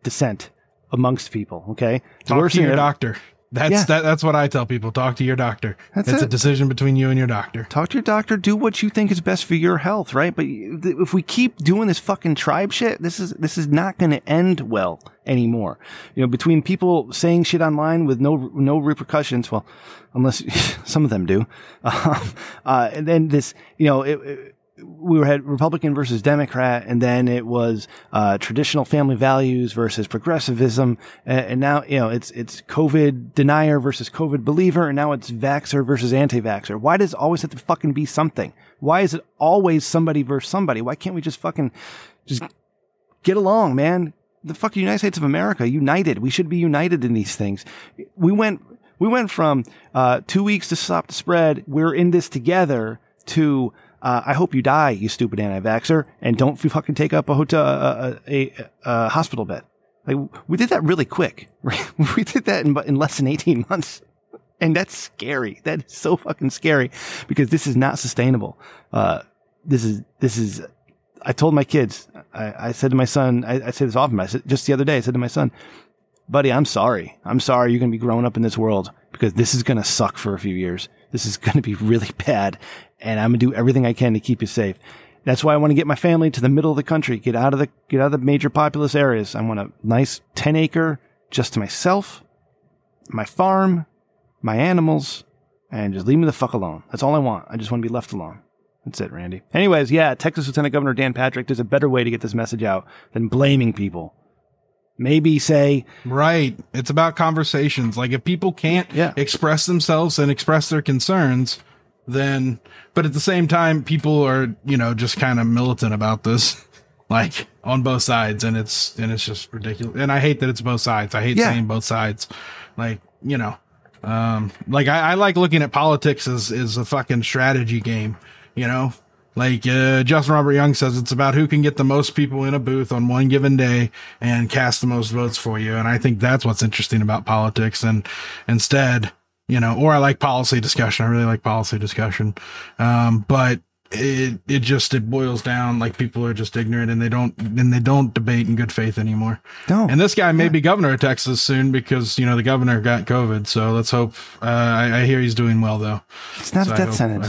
dissent amongst people. Okay. Talk to your doctor. That's what I tell people. Talk to your doctor. It's a decision between you and your doctor. Talk to your doctor. Do what you think is best for your health, right? But if we keep doing this fucking tribe shit, this is not going to end well anymore. Between people saying shit online with no repercussions, well, unless some of them do, and then this, we had Republican versus Democrat, and then it was traditional family values versus progressivism, and now it's COVID denier versus COVID believer, and now it's vaxxer versus anti-vaxxer. Why does it always have to fucking be something? Why is it always somebody versus somebody? Why can't we just get along, man? The fucking United States of America, united. We should be united in these things. We went from 2 weeks to stop the spread. We're in this together to I hope you die, you stupid anti-vaxxer, and don't fucking take up a hospital bed. Like, we did that really quick. Right? We did that in less than 18 months. And that's scary. That is so fucking scary, because this is not sustainable. this is, I told my kids, I said to my son, I say this often, I said, just the other day, I said to my son, buddy, I'm sorry. You're going to be growing up in this world because this is going to suck for a few years. This is going to be really bad. And I'm going to do everything I can to keep you safe. That's why I want to get my family to the middle of the country, get out of the major populous areas. I want a nice 10-acre just to myself, my farm, my animals, and just leave me the fuck alone. That's all I want. I just want to be left alone. That's it, Randy. Anyways, yeah, Texas Lieutenant Governor Dan Patrick, there's a better way to get this message out than blaming people. Maybe say... Right. It's about conversations. Like, if people can't express themselves and express their concerns, then... But at the same time, people are, just kind of militant about this, like, on both sides, and it's just ridiculous. And I hate that it's both sides. I hate saying both sides. Like, I like looking at politics as a fucking strategy game. Like Justin Robert Young says, it's about who can get the most people in a booth on one given day and cast the most votes for you. And I think that's what's interesting about politics. And instead, or I like policy discussion. I really like policy discussion. But it boils down, like, people are just ignorant and they don't debate in good faith anymore. No. And this guy may be governor of Texas soon because, the governor got COVID. So let's hope, I hear he's doing well though. It's not a death sentence.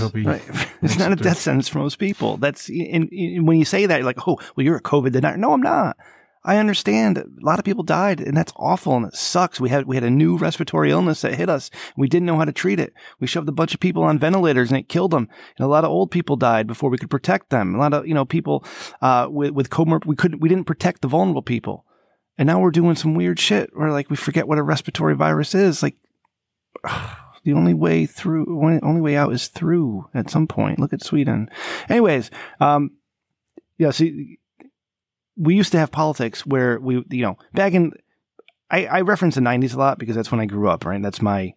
It's not a death sentence for most people. That's when you say that, you're like, oh, well, you're a COVID denier. No, I'm not. I understand a lot of people died, and that's awful, and it sucks. We had a new respiratory illness that hit us. We didn't know how to treat it. We shoved a bunch of people on ventilators, and it killed them. And a lot of old people died before we could protect them. A lot of people with comorbid. We didn't protect the vulnerable people. And now we're doing some weird shit where, like, we forget what a respiratory virus is. Like, the only way out is through at some point. Look at Sweden. Anyways, see. We used to have politics where we, back in, I reference the 90s a lot because that's when I grew up, right? That's my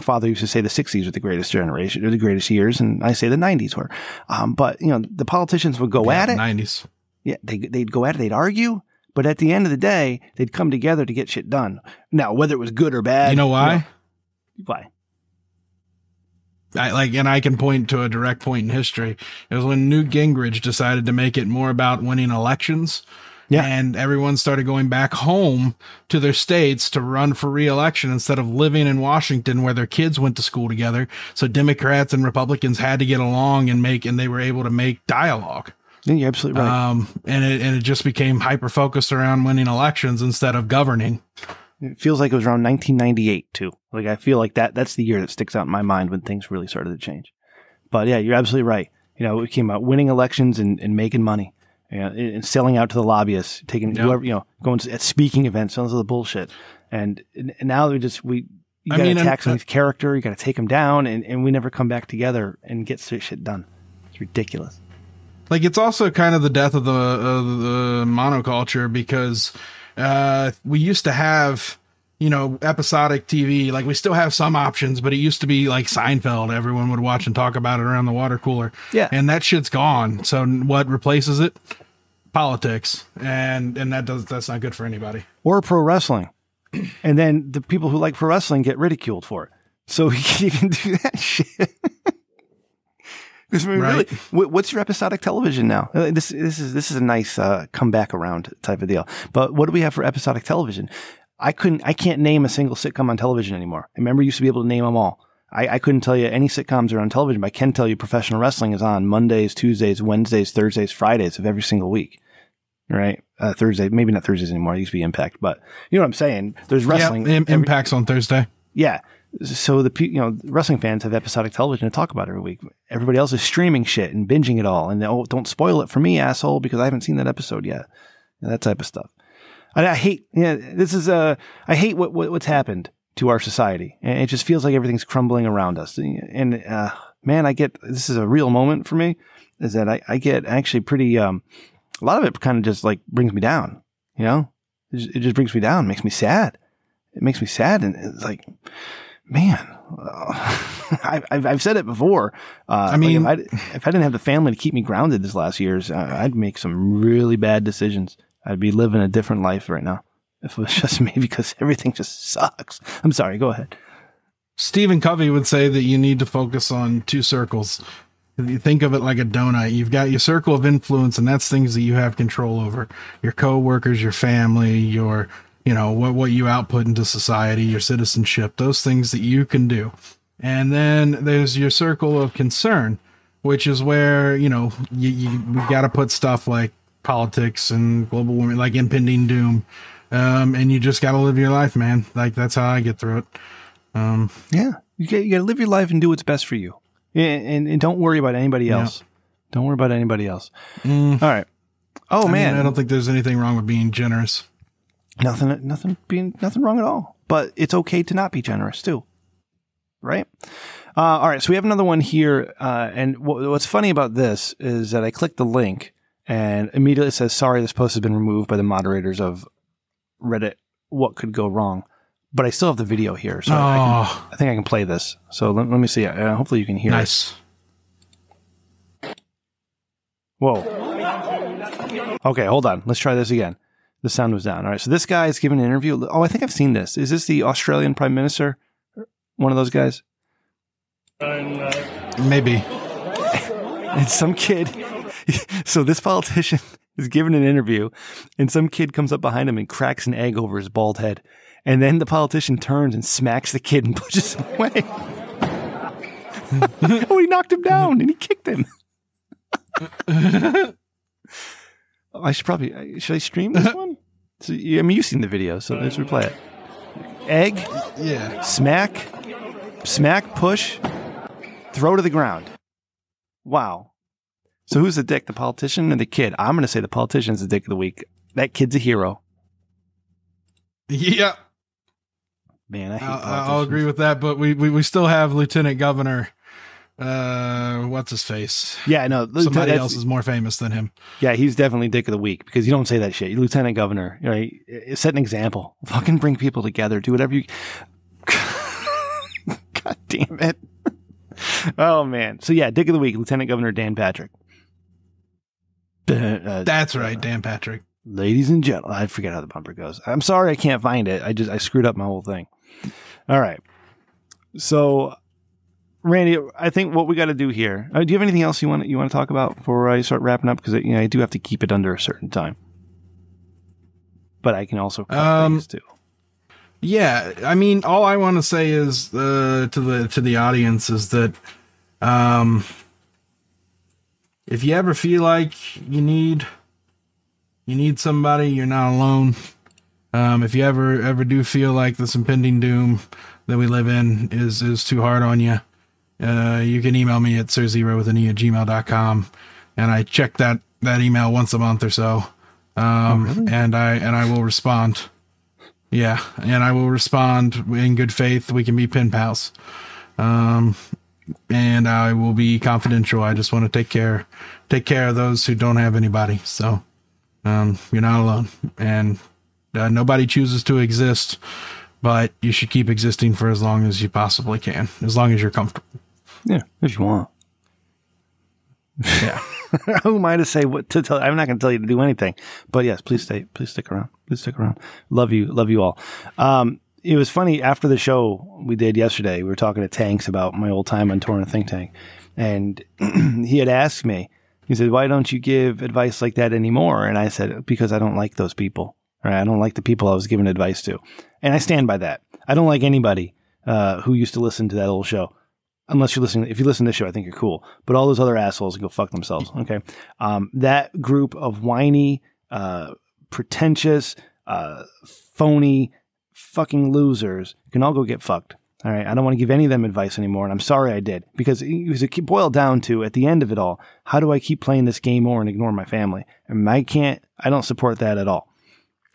father used to say the 60s were the greatest generation, or the greatest years, and I say the 90s were. But, the politicians would go at it. 90s. Yeah, they'd go at it, they'd argue, but at the end of the day, they'd come together to get shit done. Now, whether it was good or bad. You know why? Why? And I can point to a direct point in history. It was when Newt Gingrich decided to make it more about winning elections. Yeah. And everyone started going back home to their states to run for re-election instead of living in Washington where their kids went to school together. So Democrats and Republicans had to get along and they were able to make dialogue. Yeah, you're absolutely right. And it just became hyper-focused around winning elections instead of governing. It feels like it was around 1998 too. Like, I feel like that's the year that sticks out in my mind when things really started to change. But yeah, you're absolutely right. It came out winning elections and making money, and selling out to the lobbyists, taking whoever, going to speaking events, all this other bullshit. And now you got to attack somebody's character, you got to take them down, and we never come back together and get shit done. It's ridiculous. Like, it's also kind of the death of the monoculture because we used to have, episodic TV. Like, we still have some options, but it used to be like Seinfeld. Everyone would watch and talk about it around the water cooler. Yeah. And that shit's gone. So what replaces it? Politics. And that's not good for anybody. Or pro wrestling. And then the people who like pro wrestling get ridiculed for it. So you can do that shit. Because really, what's your episodic television now? This is a nice comeback around type of deal. But what do we have for episodic television? I can't name a single sitcom on television anymore. I remember you used to be able to name them all. I couldn't tell you any sitcoms are on television, but I can tell you professional wrestling is on Mondays, Tuesdays, Wednesdays, Thursdays, Fridays of every single week. Right? Thursday, maybe not Thursdays anymore. It used to be Impact, but you know what I'm saying? There's wrestling. Yeah, Impact's on Thursday. Yeah. So the wrestling fans have episodic television to talk about every week. Everybody else is streaming shit and binging it all. And don't spoil it for me, asshole, because I haven't seen that episode yet. That type of stuff. I hate. I hate what's happened to our society, and it just feels like everything's crumbling around us. And man, this is a real moment for me. Is that I get actually pretty. A lot of it kind of just like brings me down. It just brings me down. It makes me sad. It makes me sad, and it's like, man, I've said it before. I mean, if I didn't have the family to keep me grounded this last years, I'd make some really bad decisions. I'd be living a different life right now if it was just me, because everything just sucks. I'm sorry. Go ahead. Stephen Covey would say that you need to focus on two circles, You think of it like a donut. You've got your circle of influence, and that's things that you have control over. Your coworkers, your family, your, what you output into society, your citizenship, those things that you can do. And then there's your circle of concern, which is where, we got to put stuff like politics and global warming, like impending doom. And you just got to live your life, man. Like, that's how I get through it. Yeah, you got to live your life and do what's best for you. And don't worry about anybody else. Yeah. Don't worry about anybody else. All right. Oh, man. I don't think there's anything wrong with being generous. Nothing wrong at all. But it's okay to not be generous too. Right? All right. So we have another one here. And what's funny about this is that I clicked the link and immediately it says, sorry, this post has been removed by the moderators of Reddit. What could go wrong? But I still have the video here. So I think I can play this. So let me see. Hopefully you can hear nice. it. Whoa. Okay, hold on. Let's try this again. The sound was down. All right. So this guy is giving an interview. Oh, I think I've seen this. Is this the Australian Prime Minister? One of those guys? Maybe. And some kid. So this politician is giving an interview, and some kid comes up behind him and cracks an egg over his bald head. And then the politician turns and smacks the kid and pushes him away. Oh, he knocked him down and he kicked him. Should I stream this one? So, you've seen the video, so let's replay it. Egg. Yeah. Smack, push, throw to the ground. Wow. So who's the dick, the politician or the kid? I'm going to say the politician's the dick of the week. That kid's a hero. Yeah. Man, I hate I'll agree with that, but we still have Lieutenant Governor, what's his face? Yeah, no. Somebody else is more famous than him. Yeah, he's definitely dick of the week because you don't say that shit. Lieutenant Governor, right? Set an example. Fucking bring people together. Do whatever you... God damn it. Oh, man. So, yeah, dick of the week, Lieutenant Governor Dan Patrick. That's right, Dan Patrick. Ladies and gentlemen, I forget how the bumper goes. I'm sorry I can't find it. I screwed up my whole thing. All right. So, Randy, I think what we got to do here. Do you have anything else you want to talk about before I start wrapping up? Because I do have to keep it under a certain time. But I can also cut things too. Yeah, I mean, all I want to say is to the audience is that if you ever feel like you need somebody, you're not alone. If you ever do feel like this impending doom that we live in is too hard on you, you can email me at sirzero@gmail.com, and I check that email once a month or so. Really? and I will respond. Yeah, and I will respond in good faith. We can be pen pals. And I will be confidential. I just want to take care of those who don't have anybody. So you're not alone, and nobody chooses to exist, but you should keep existing for as long as you possibly can, as long as you're comfortable. Yeah, if you want. Yeah. Who am I to say what to tell? I'm not going to tell you to do anything, but yes, please stick around. Please stick around. Love you all. It was funny after the show we did yesterday. We were talking to Tanks about my old time on Torrent Think Tank, and he had asked me. He said, "Why don't you give advice like that anymore?" And I said, "Because I don't like those people. Right? I don't like the people I was giving advice to, and I stand by that. I don't like anybody who used to listen to that old show." Unless you're listening, if you listen to this show, I think you're cool. But all those other assholes go fuck themselves. Okay. That group of whiny, pretentious, phony, fucking losers can all go get fucked. All right. I don't want to give any of them advice anymore. And I'm sorry I did, because it boiled down to, at the end of it all, how do I keep playing this game more and ignore my family? And I don't support that at all.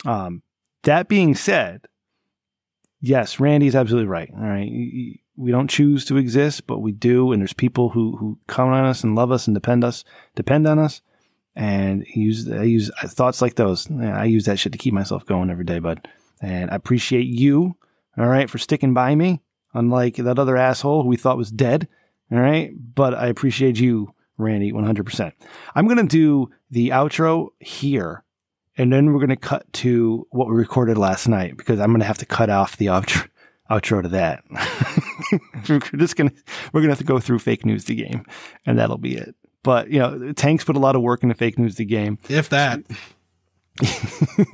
That being said, yes, Randy's absolutely right. All right. We don't choose to exist, but we do. And there's people who count on us and love us and depend on us. And I use thoughts like those. I use that shit to keep myself going every day, bud. And I appreciate you, all right, for sticking by me, unlike that other asshole who we thought was dead, all right? But I appreciate you, Randy, 100%. I'm going to do the outro here, and then we're going to cut to what we recorded last night, because I'm going to have to cut off the outro outro to that. We're gonna have to go through Fake News the Game, and that'll be it. But Tanks put a lot of work into Fake News the Game. If that.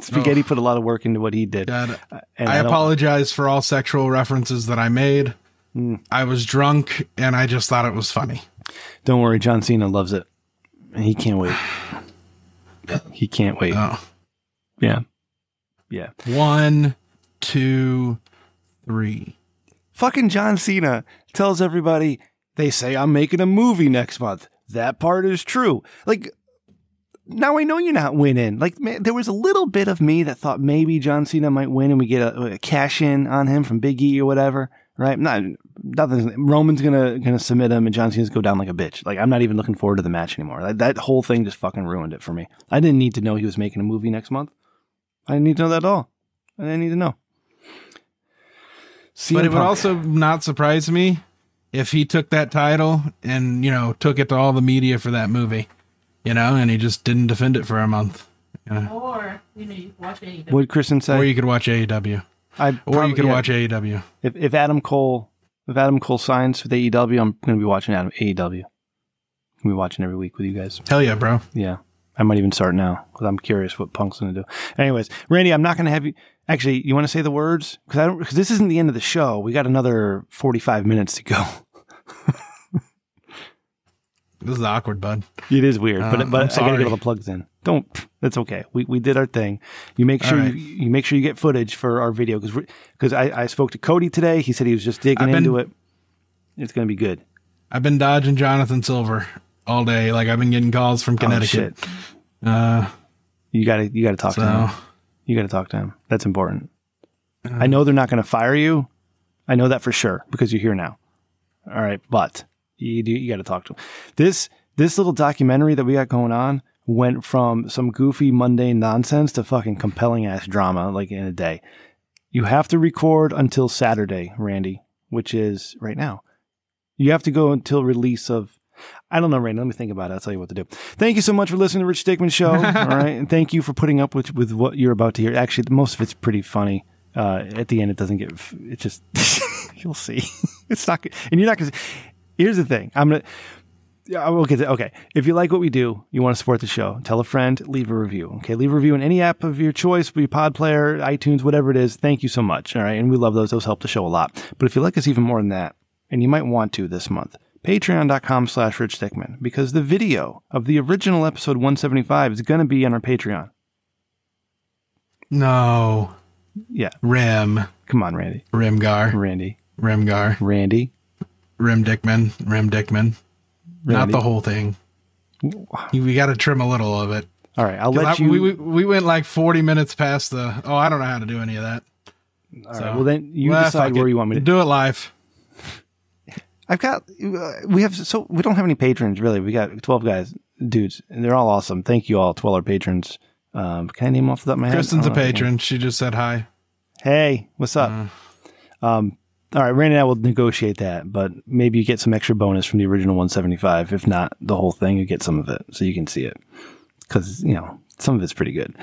Spaghetti put a lot of work into what he did. God, I apologize for all sexual references that I made. I was drunk and I just thought it was funny. Don't worry, John Cena loves it. And he can't wait. He can't wait. Oh. Yeah. 1, 2, 3. Fucking John Cena tells everybody, they say I'm making a movie next month. That part is true. Like, now I know you're not winning. Like, man, there was a little bit of me that thought maybe John Cena might win and we get a cash in on him from Big E or whatever, right? Nothing. Roman's gonna submit him and John Cena's go down like a bitch. Like, I'm not even looking forward to the match anymore. That whole thing just fucking ruined it for me. I didn't need to know he was making a movie next month. I didn't need to know that at all. I didn't need to know. But it would also not surprise me if he took that title and, took it to all the media for that movie. And he just didn't defend it for a month. Or, you watch AEW. What did Kristen say? Or you could watch AEW. Watch AEW. If Adam Cole signs for the AEW, I'm going to be watching AEW. I'm going to be watching every week with you guys. Hell yeah, bro. Yeah. I might even start now because I'm curious what Punk's going to do. Anyways, Randy, I'm not going to have you. Actually, you want to say the words? Because this isn't the end of the show. We got another 45 minutes to go. This is awkward, bud. It is weird, but I got to get all the plugs in. That's okay. We did our thing. You make sure you make sure you get footage for our video because I spoke to Cody today. He said he was just digging into it. It's going to be good. I've been dodging Jonathan Silver all day. Like, I've been getting calls from Connecticut. Oh, shit. You gotta talk to him. You gotta talk to him. That's important. I know they're not going to fire you. I know that for sure because you're here now. All right, but you got to talk to him. This little documentary that we got going on went from some goofy, mundane nonsense to fucking compelling ass drama, like in a day. You have to record until Saturday, Randy, which is right now. You have to go until release of. I don't know, Randy. Let me think about it. I'll tell you what to do. Thank you so much for listening to Rich Dickman Show. All right, and thank you for putting up with what you're about to hear. Actually, most of it's pretty funny. At the end, it doesn't get. It just you'll see. It's not good, and you're not gonna. Here's the thing. Okay. If you like what we do, you want to support the show, tell a friend, leave a review. Okay. Leave a review in any app of your choice, your pod player, iTunes, whatever it is. Thank you so much. All right. And we love those. Those help the show a lot. But if you like us even more than that, and you might want to this month, patreon.com/Rich Dickman, because the video of the original episode 175 is going to be on our Patreon. No. Yeah. Come on, Randy. Rimgar. Randy. Rim Dickman. Not the whole thing. We got to trim a little of it. All right, I'll let you. We went like 40 minutes past the. Oh, I don't know how to do any of that. All right. Well, then you decide where you want me to do it live. We don't have any patrons really. We got 12 dudes, and they're all awesome. Thank you all to all our patrons. Can I name off the top of my head? Kristen's a patron. She just said hi. Hey, what's up? All right, Randy and I will negotiate that, but maybe you get some extra bonus from the original 175. If not the whole thing, you get some of it so you can see it. Because, some of it's pretty good.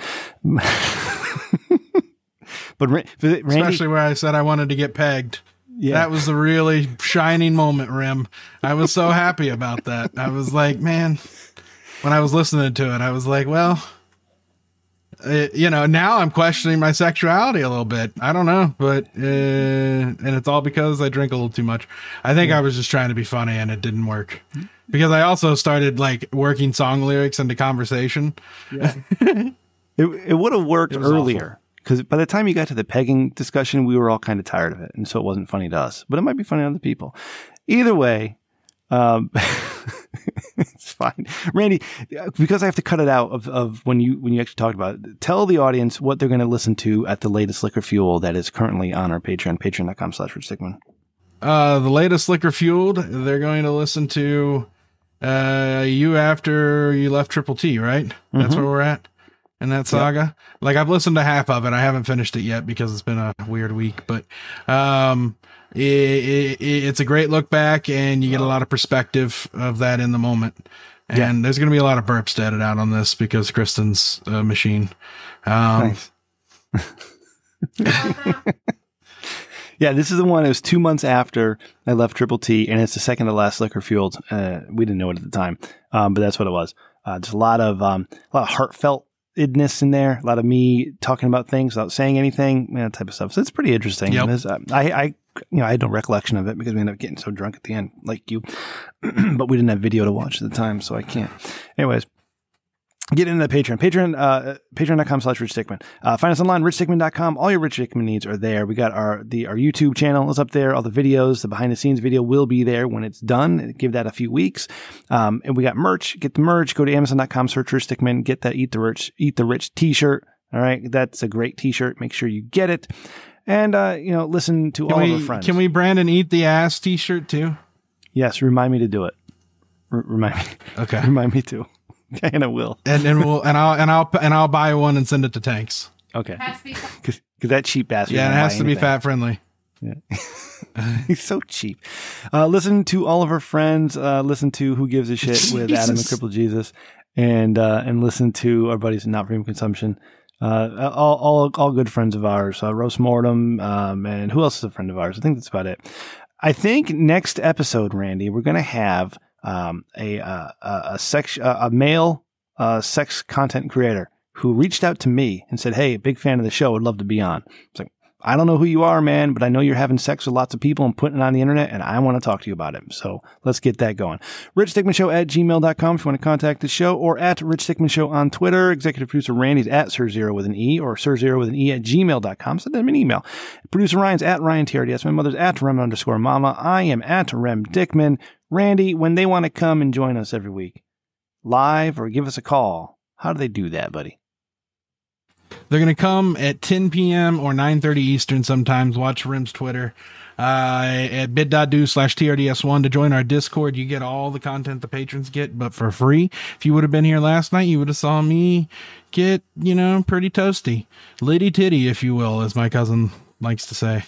But Randy, especially where I said I wanted to get pegged. Yeah. That was a really shining moment, Rim. I was so happy about that. I was like, man, when I was listening to it, I was like, well, now I'm questioning my sexuality a little bit. I don't know, but, and it's all because I drink a little too much. I think I was just trying to be funny and it didn't work because I also started like working song lyrics into conversation. Yeah. It would have worked earlier because by the time you got to the pegging discussion, we were all kind of tired of it. And so it wasn't funny to us, but it might be funny to other people. Either way, it's fine. Randy, because I have to cut it out of when you actually talked about it, tell the audience what they're going to listen to at the latest Liquor Fuel that is currently on our Patreon, patreon.com/Rich Dickman. The latest Liquor Fueled, they're going to listen to you after you left Triple T, right? That's where we're at in that saga. Yep. Like I've listened to half of it. I haven't finished it yet because it's been a weird week, but it's a great look back and you get a lot of perspective of that in the moment. And there's going to be a lot of burps to edit out on this because Kristen's a machine. Nice. Yeah, this is the one. It was 2 months after I left Triple T, and it's the second to last liquor fueled. We didn't know it at the time, but that's what it was. Just a lot of heartfeltness in there. A lot of me talking about things without saying anything, that type of stuff. So it's pretty interesting. Yep. I had no recollection of it because we ended up getting so drunk at the end, like you. But we didn't have video to watch at the time, so I can't. Anyways. Get into the Patreon. Patreon.com/Rich Dickman. Find us online, richdickman.com. All your Rich Dickman needs are there. We got our YouTube channel is up there. All the videos, the behind the scenes video will be there when it's done. Give that a few weeks. And we got merch. Get the merch. Go to Amazon.com, search Rich Dickman. Get that Eat the Rich t-shirt. All right. That's a great t-shirt. Make sure you get it. And, listen to all of our friends. Can we brand an Eat the Ass t-shirt too? Yes. Remind me to do it. Remind me. Okay. Remind me to. And I will. I'll buy one and send it to Tanks. Okay. Because that cheap bastard. Yeah, it has to be fat friendly. Yeah. He's so cheap. Listen to all of our friends. Listen to Who Gives a Shit with Adam and Cripple Jesus, and listen to our buddies in Not Premium Consumption. All good friends of ours. Roast Mortem, and who else is a friend of ours? I think that's about it. I think next episode, Randy, we're gonna have a male sex content creator who reached out to me and said, "Hey, big fan of the show, would love to be on." It's like, I don't know who you are, man, but I know you're having sex with lots of people and putting it on the internet, and I want to talk to you about it. So let's get that going. RichDickmanShow@gmail.com if you want to contact the show, or at Rich Dickman Show on Twitter. Executive producer Randy's at Sir0 with an E, or Sir0 with an E at gmail.com. Send them an email. Producer Ryan's at RyanTRDS. My mother's at Rem_Mama. I am at Rem Dickman. Randy, when they want to come and join us every week, live or give us a call, how do they do that, buddy? They're going to come at 10 p.m. or 9:30 Eastern sometimes. Watch Rim's Twitter at bit.do/TRDS1 to join our Discord. You get all the content the patrons get, but for free. If you would have been here last night, you would have saw me get, pretty toasty. Litty titty, if you will, as my cousin likes to say.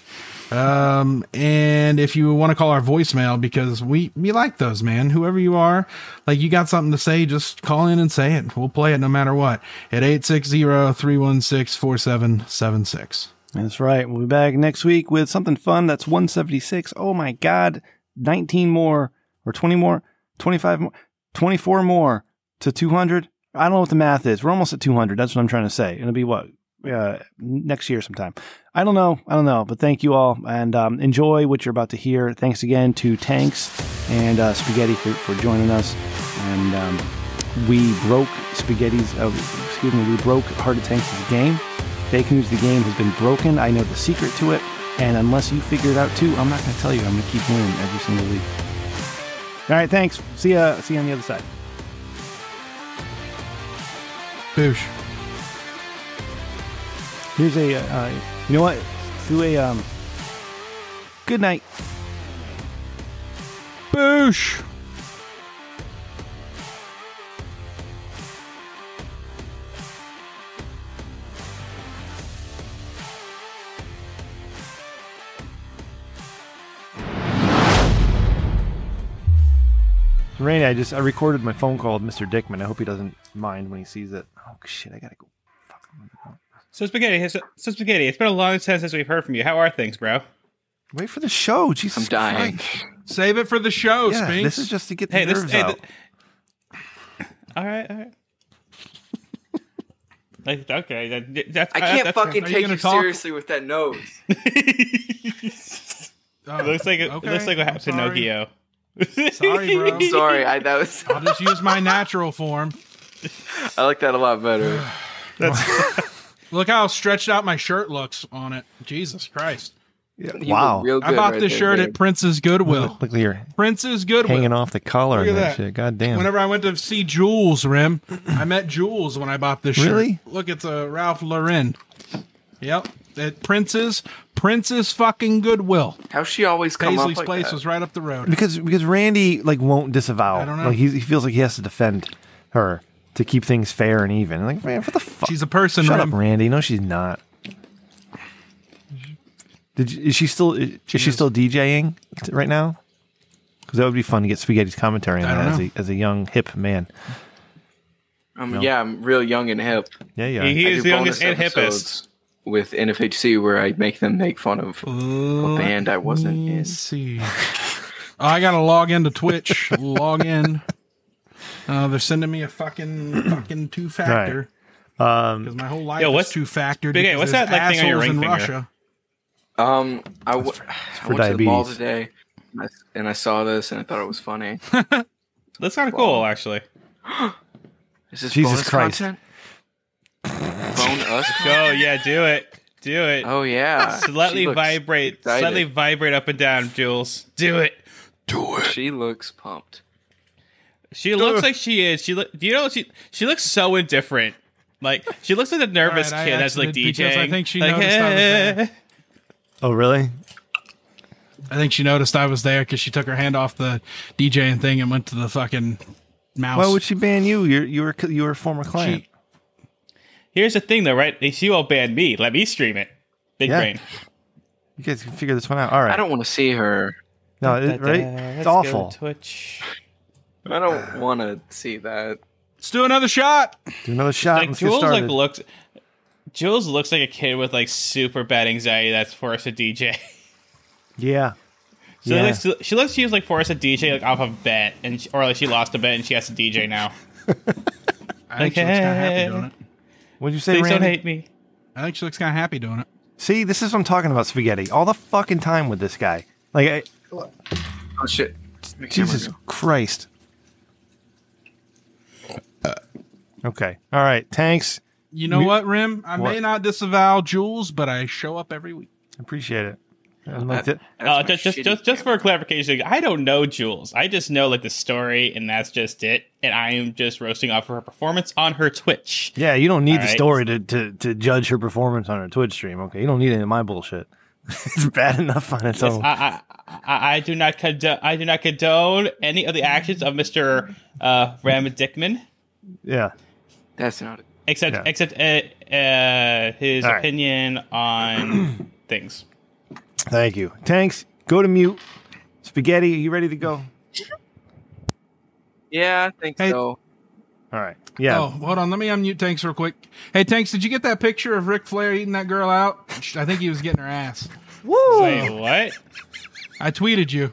And if you want to call our voicemail, because we like those, man, whoever you are, like you got something to say, just call in and say it. We'll play it no matter what at 860-316-4776. That's right. We'll be back next week with something fun. That's 176. Oh my God. 19 more or 20 more, 25 more, 24 more to 200. I don't know what the math is. We're almost at 200. That's what I'm trying to say. It'll be what? Next year sometime. I don't know, but thank you all, and enjoy what you're about to hear. Thanks again to Tanks and Spaghetti for joining us. And we broke we broke Heart of Tanks' game. Fake News the game has been broken. I know the secret to it, and unless you figure it out too, I'm not going to tell you. I'm going to keep winning every single week. All right, thanks. See you on the other side. Boosh. Here's a, you know what? Do a, good night. Boosh. Randy, I recorded my phone call with Mr. Dickman. I hope he doesn't mind when he sees it. Oh shit, I gotta go. So Spaghetti, it's been a long time since we've heard from you. How are things, bro? Wait for the show. Jesus I'm dying. Christ. Save it for the show, Yeah, Spinks. this is just to get the nerves out. All right. Okay, I can't fucking Are you take gonna you talk? seriously with that nose. It looks like what happened to Pinocchio. Sorry, bro. I'm sorry. That was. I'll just use my natural form. I like that a lot better. Look how stretched out my shirt looks on it. Jesus Christ. Yeah. You Wow. look real I good bought right this there, shirt babe. at Prince's Goodwill. Look here. Prince's Goodwill. Hanging off the collar Look and at that that. shit. God damn. Whenever I went to see Jules, Rim, I met Jules when I bought this shirt. Really? Look, it's a Ralph Lauren. Yep. At Prince's fucking Goodwill. How's she always come Paisley's up like place that? was right up the road. Because Randy won't disavow. I don't know. Like he feels like he has to defend her to keep things fair and even. Like, man, what the fuck? She's a person, Shut Rim. up, Randy. No, she's not. Is she still DJing right now? Because that would be fun to get Spaghetti's commentary on I don't that know. as a young hip man. Yeah, I'm real young and hip. Yeah, yeah. He I is do the youngest bonus and hippest. episodes. with NFHC where I make them make fun of a band I wasn't in. Let's see. I gotta log into Twitch. Log in. They're sending me a fucking two-factor. Because my whole life is two-factor. Big A, what's that like thing on your ring finger? Russia. I went to the mall today, and I saw this, and I thought it was funny. That's kind of cool, actually. Is this Jesus bonus Christ. content? Bone us? Go, yeah, do it. Do it. Oh, yeah. Slightly vibrate. excited. Slightly vibrate up and down, Jules. Do it. Do it. She looks pumped. She looks like she is. She looks so indifferent. Like she looks like a nervous kid that's like DJing. Because I think she like, noticed I was there. Oh, really? I think she noticed I was there because she took her hand off the DJing thing and went to the fucking mouse. Why would she ban you? You were a former client. Here's the thing, though, right? She won't ban me. Let me stream it. Big brain. You guys can figure this one out. All right. I don't want to see her. No, right? It's awful. Twitch. I don't want to see that. Let's do another shot. Do another shot. Like Let's get Jules started. Jules looks like a kid with like super bad anxiety that's forced to DJ. Yeah. So Yeah. like, she was like forced to DJ like off a bet, or like she lost a bet and she has to DJ now. I think she looks kind of happy doing it. What'd you say, Please Randy? don't hate me. I think she looks kind of happy doing it. See, this is what I'm talking about, Spaghetti. All the fucking time with this guy. Like, Oh, shit. Jesus Christ. Okay. All right. Tanks. You know what, Rim? I What? may not disavow Jules, but I show up every week. Appreciate it. I'd like to- Just for clarification, I don't know Jules. I just know like the story, and that's just it. And I am just roasting off her performance on her Twitch. yeah, you don't need All the right. story to judge her performance on her Twitch stream. Okay, you don't need any of my bullshit. It's bad enough on its Yes, own. I do not condone any of the actions of Mr. Ram Dickman, Yeah. That's not it. except his All right. opinion on things. Thank you. Tanks, go to mute. Spaghetti, are you ready to go? Yeah, I think Hey. so. All right. Yeah. Oh, hold on. Let me unmute Tanks real quick. Hey, Tanks, did you get that picture of Ric Flair eating that girl out? I think he was getting her ass. Woo! Wait, what? I tweeted you.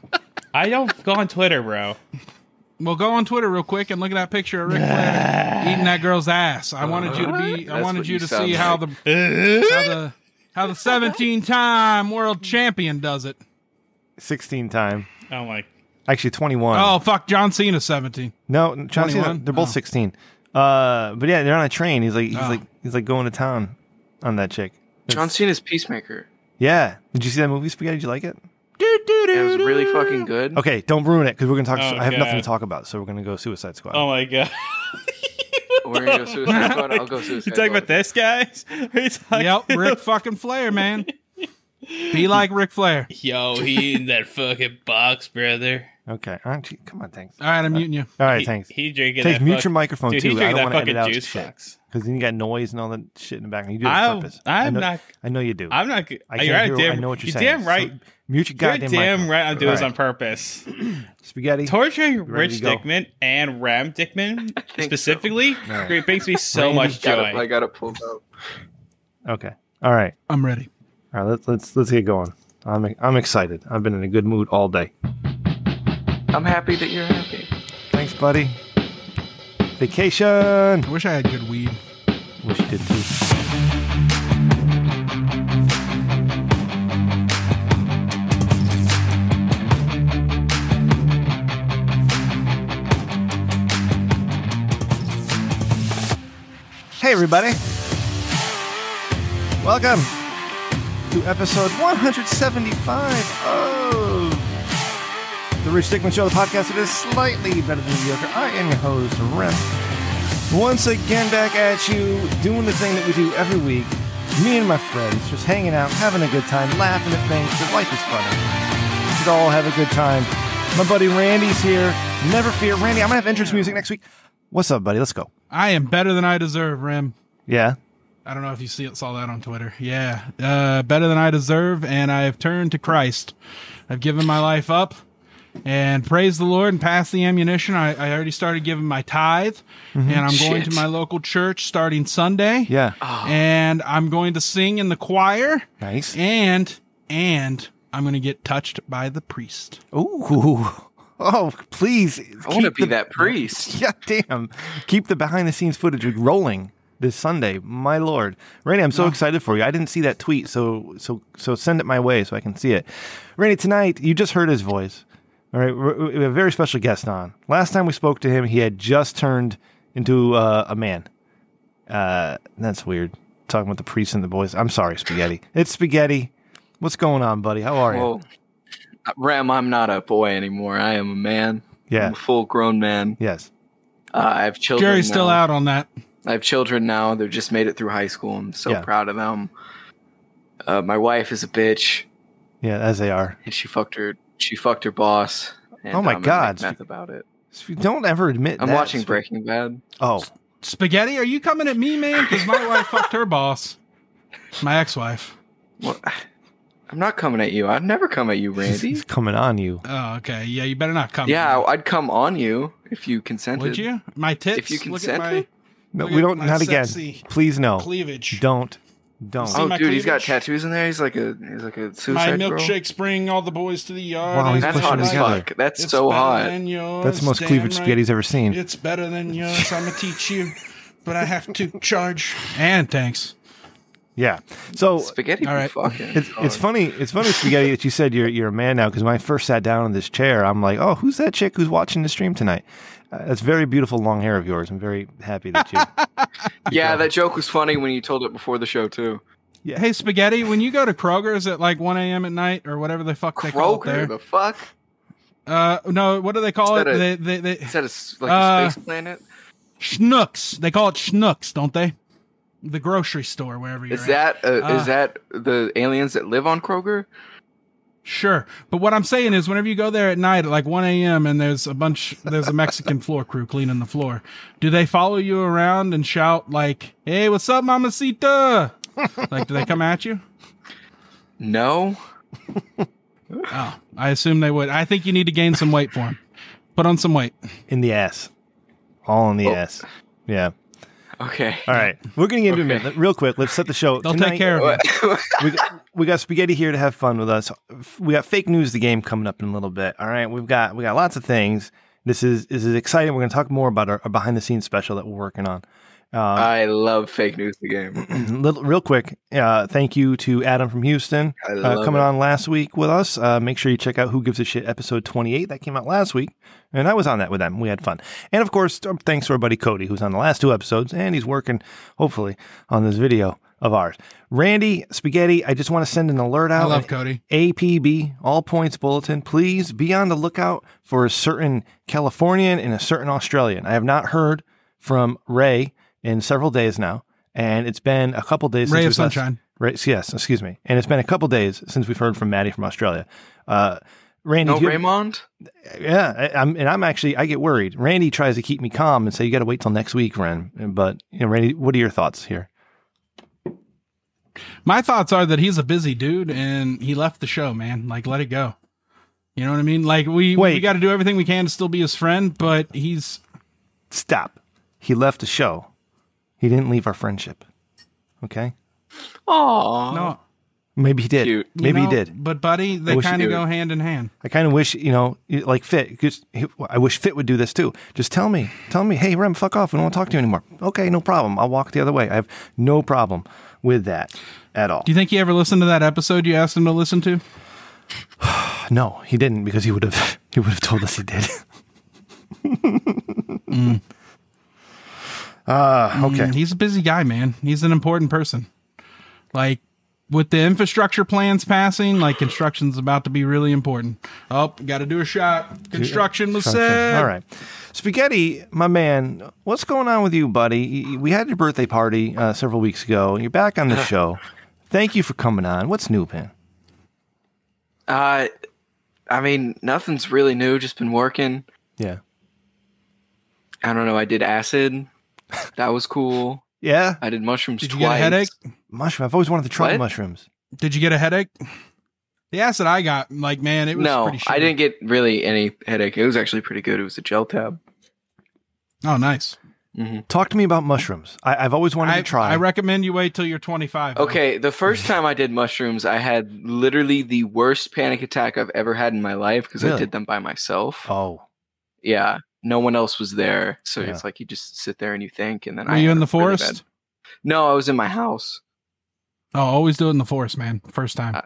I don't go on Twitter, bro. Well, go on Twitter real quick and look at that picture of Ric Flair eating that girl's ass. I wanted you to be. I That's wanted what you you to sound see how like. the 17-time world champion does it. 16 time. Oh my. Actually, 21. Oh fuck, John Cena's 17. No, John Cena, 21? they're both Oh. 16. But yeah, they're on a train. He's Oh. like going to town on that chick. John Cena's Peacemaker. Yeah. Did you see that movie, Spaghetti? Did you like it? It was really fucking good. Okay, don't ruin it because we're gonna talk. Oh, I have nothing God. to talk about, so we're gonna go Suicide Squad. Oh my god. We're gonna go Suicide Squad. I'll go Suicide You talking Squad. about this, guys? Are you talking Yep, Ric fucking Flair, man. Be like Ric Flair. Yo, he in that fucking box, brother. Okay, aren't you? Come on, thanks. All right, I'm muting you. All right, thanks. He drinking Thanks. that Mute fuck- your microphone Dude, too. He I drinking don't that want to edit fucking out juice shit box. because then you got noise and all that shit in the background. You do it on purpose. I'm I know, not. I know you do. I'm not. I You're can't hear. damn, I know what you're you're saying. damn right. So mute your You're goddamn damn microphone. right. I'm doing this All on purpose. Spaghetti. Torturing ready Rich to go? Dickman and Ram Dickman think specifically Right. it brings me so Randy, much joy. I got it pulled up. Okay. All right. I'm ready. All right. Let's get going. I'm excited. I've been in a good mood all day. I'm happy that you're happy. Thanks, buddy. Vacation. I wish I had good weed. Wish you did too. Hey, everybody. Welcome to episode 175 of The Rich Dickman Show, the podcast that is slightly better than mediocre. I am your host, Rem. Once again, back at you, doing the thing that we do every week. Me and my friends just hanging out, having a good time, laughing at things, because life is funny. We should all have a good time. My buddy Randy's here. Never fear. Randy, I'm going to have entrance music next week. What's up, buddy? Let's go. I am better than I deserve, Rim. Yeah. I don't know if you saw that on Twitter. Yeah, better than I deserve, and I have turned to Christ. I've given my life up and praise the Lord and pass the ammunition. I already started giving my tithe, and I'm going to my local church starting Sunday. Yeah. And I'm going to sing in the choir. Nice. And I'm going to get touched by the priest. Ooh. Oh, please. I want to be that priest. Yeah, damn. Keep the behind-the-scenes footage rolling this Sunday. My Lord. Randy, I'm so excited for you. I didn't see that tweet, so send it my way so I can see it. Randy, tonight, you just heard his voice. All right, we have a very special guest on. Last time we spoke to him, he had just turned into a man. That's weird. Talking about the priest and the boys. I'm sorry, Spaghetti. It's Spaghetti. What's going on, buddy? How are you? Ram, I'm not a boy anymore. I am a man. Yeah. I'm a full-grown man. Yes. I have children Jerry's now. still out on that. I have children now. They've just made it through high school. I'm so proud of them. My wife is a bitch. Yeah, as they are. And she fucked her boss. And Oh my I'm God. gonna make meth about it. Don't ever admit I'm that. watching Breaking Bad. Oh. Spaghetti, are you coming at me, man? Because my wife fucked her boss. My ex-wife. Well, I'm not coming at you. I'd never come at you, Randy. He's coming on you. Oh, okay. Yeah, you better not come. Yeah, I'd come on you if you consented. Would you? My tits? If you Look at consented? No, Look we at don't. my Not again. sexy Please, no. cleavage. Don't. Oh, my dude, he's got cleavage? tattoos in there. He's like a suicide My girl. milkshakes bring all the boys to the yard. Wow, he's That's pushing hot as together. fuck. That's It's so better hot. than yours, That's the most damn cleavage right. Spaghetti's ever seen. It's better than yours. I'm gonna teach you, but I have to charge. And thanks. Yeah. So Spaghetti. All right. Fucking. it's funny. It's funny, Spaghetti, that you said you're a man now. Because when I first sat down in this chair, I'm like, oh, who's that chick who's watching the stream tonight? That's very beautiful long hair of yours. I'm very happy that you. Yeah, that joke was funny when you told it before the show too. Yeah. Hey, Spaghetti, when you go to Kroger's at like 1 a.m. at night or whatever the fuck they call it Kroger, there. the fuck? No, what do they call Is it? that They Is that a space planet? Schnooks. They call it Schnooks, don't they? The grocery store, wherever you're Is at. that the aliens that live on Kroger? Sure. But what I'm saying is whenever you go there at night at like 1 a.m. and there's a Mexican floor crew cleaning the floor, do they follow you around and shout like, hey, what's up, mamacita? Like, do they come at you? No. Oh, I assume they would. I think you need to gain some weight for them. Put on some weight. In the ass. All in the ass. Yeah. Okay. All right. We're going to get into it a minute. Real quick. Let's set the show. They'll take care of you. we got Spaghetti here to have fun with us. We got Fake News the Game coming up in a little bit. All right. We got lots of things. This is exciting. We're going to talk more about our behind the scenes special that we're working on. I love Fake News the Game. Real quick, thank you to Adam from Houston coming on last week with us. Make sure you check out Who Gives a Shit episode 28. That came out last week, and I was on that with them. We had fun. And of course, thanks to our buddy Cody, who's on the last 2 episodes, and he's working, hopefully, on this video of ours. Randy, Spaghetti, I just want to send an alert out. I love Cody. APB, All Points Bulletin. Please be on the lookout for a certain Californian and a certain Australian. I have not heard from Ray in several days now, and it's been a couple days Ray since of Sunshine. Yes, excuse me. And it's been a couple days since we've heard from Maddie from Australia. Randy, No Raymond? Yeah, I get worried. Randy tries to keep me calm and say you got to wait till next week, Ren. But Randy, what are your thoughts here? My thoughts are that he's a busy dude and he left the show, man. Like, let it go. You know what I mean? Like, we got to do everything we can to still be his friend, but Stop. He left the show. He didn't leave our friendship. Okay? Aww. No. Maybe he did. Cute. Maybe he did. But, buddy, they wish he kind of did. go hand in hand. I kind of wish, like Fit. I wish Fit would do this too. Just tell me, hey, Rem, fuck off. I don't want to talk to you anymore. Okay, no problem. I'll walk the other way. I have no problem with that at all. Do you think he ever listened to that episode you asked him to listen to? No, he didn't, because he would have told us he did. Okay. He's a busy guy, man. He's an important person. Like, with the infrastructure plans passing, like, construction's about to be really important. Oh, got to do a shot. Construction was said. All right. Spaghetti, my man, what's going on with you, buddy? We had your birthday party several weeks ago. You're back on the show. Thank you for coming on. What's new, man? I mean, nothing's really new. Just been working. Yeah. I don't know. I did acid. That was cool. Yeah? I did mushrooms Did you twice. get a headache? Mushroom. I've always wanted to try What? mushrooms. Did you get a headache? The acid I got, like, man, it was pretty shitty. I didn't get really any headache. It was actually pretty good. It was a gel tab. Oh, nice. Mm-hmm. Talk to me about mushrooms. I've always wanted to try. I recommend you wait till you're 25. Okay, the first time I did mushrooms, I had literally the worst panic attack I've ever had in my life because I did them by myself. Oh. Yeah. No one else was there. So it's like you just sit there and you think. And then Were you in the forest? No, I was in my house. Oh, always do it in the forest, man. First time.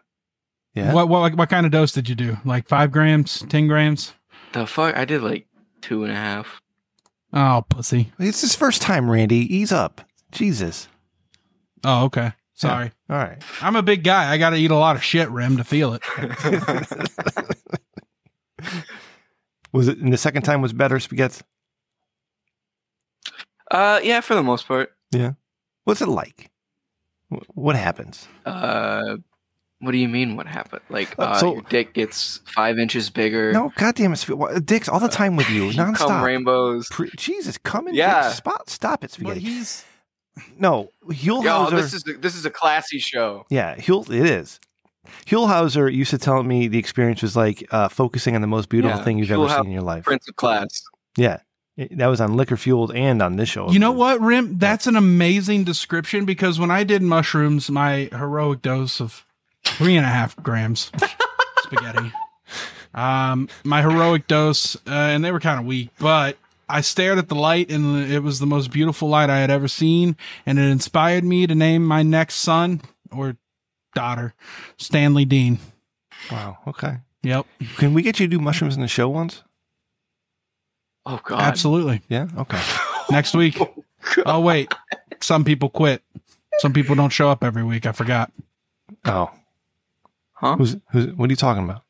Yeah. What kind of dose did you do? Like 5 grams, 10 grams? The fuck? I did like 2.5. Oh, pussy. It's his first time, Randy. Ease up. Jesus. Oh, okay. Sorry. Yeah. All right. I'm a big guy. I got to eat a lot of shit, Rim, to feel it. Was it? And the second time was better, Spaghetti? Yeah, for the most part. Yeah. What's it like? What happens? What do you mean? What happened? Like, so, your dick gets 5 inches bigger. No, goddamn it, Dick's all the time with you, nonstop. Come rainbows. Jesus, come in. Yeah. Stop it, Spaghetti. But he's no Hulhauser. Yo, this is a classy show. Yeah, it is. Hulhauser used to tell me the experience was like focusing on the most beautiful thing you've ever seen in your life. Prince of Class. Yeah. That was on Liquor Fueled and on this show. You know what, Rim? That's an amazing description because when I did mushrooms, my heroic dose of 3.5 grams spaghetti, my heroic dose, and they were kind of weak, but I stared at the light and it was the most beautiful light I had ever seen. And it inspired me to name my next son or daughter Stanley Dean. Wow. Okay. Yep. Can we get you to do mushrooms in the show once? Oh God. Absolutely. Yeah. Okay. Next week. Oh, wait. Some people quit. Some people don't show up every week. I forgot. Oh. Huh? Who's what are you talking about?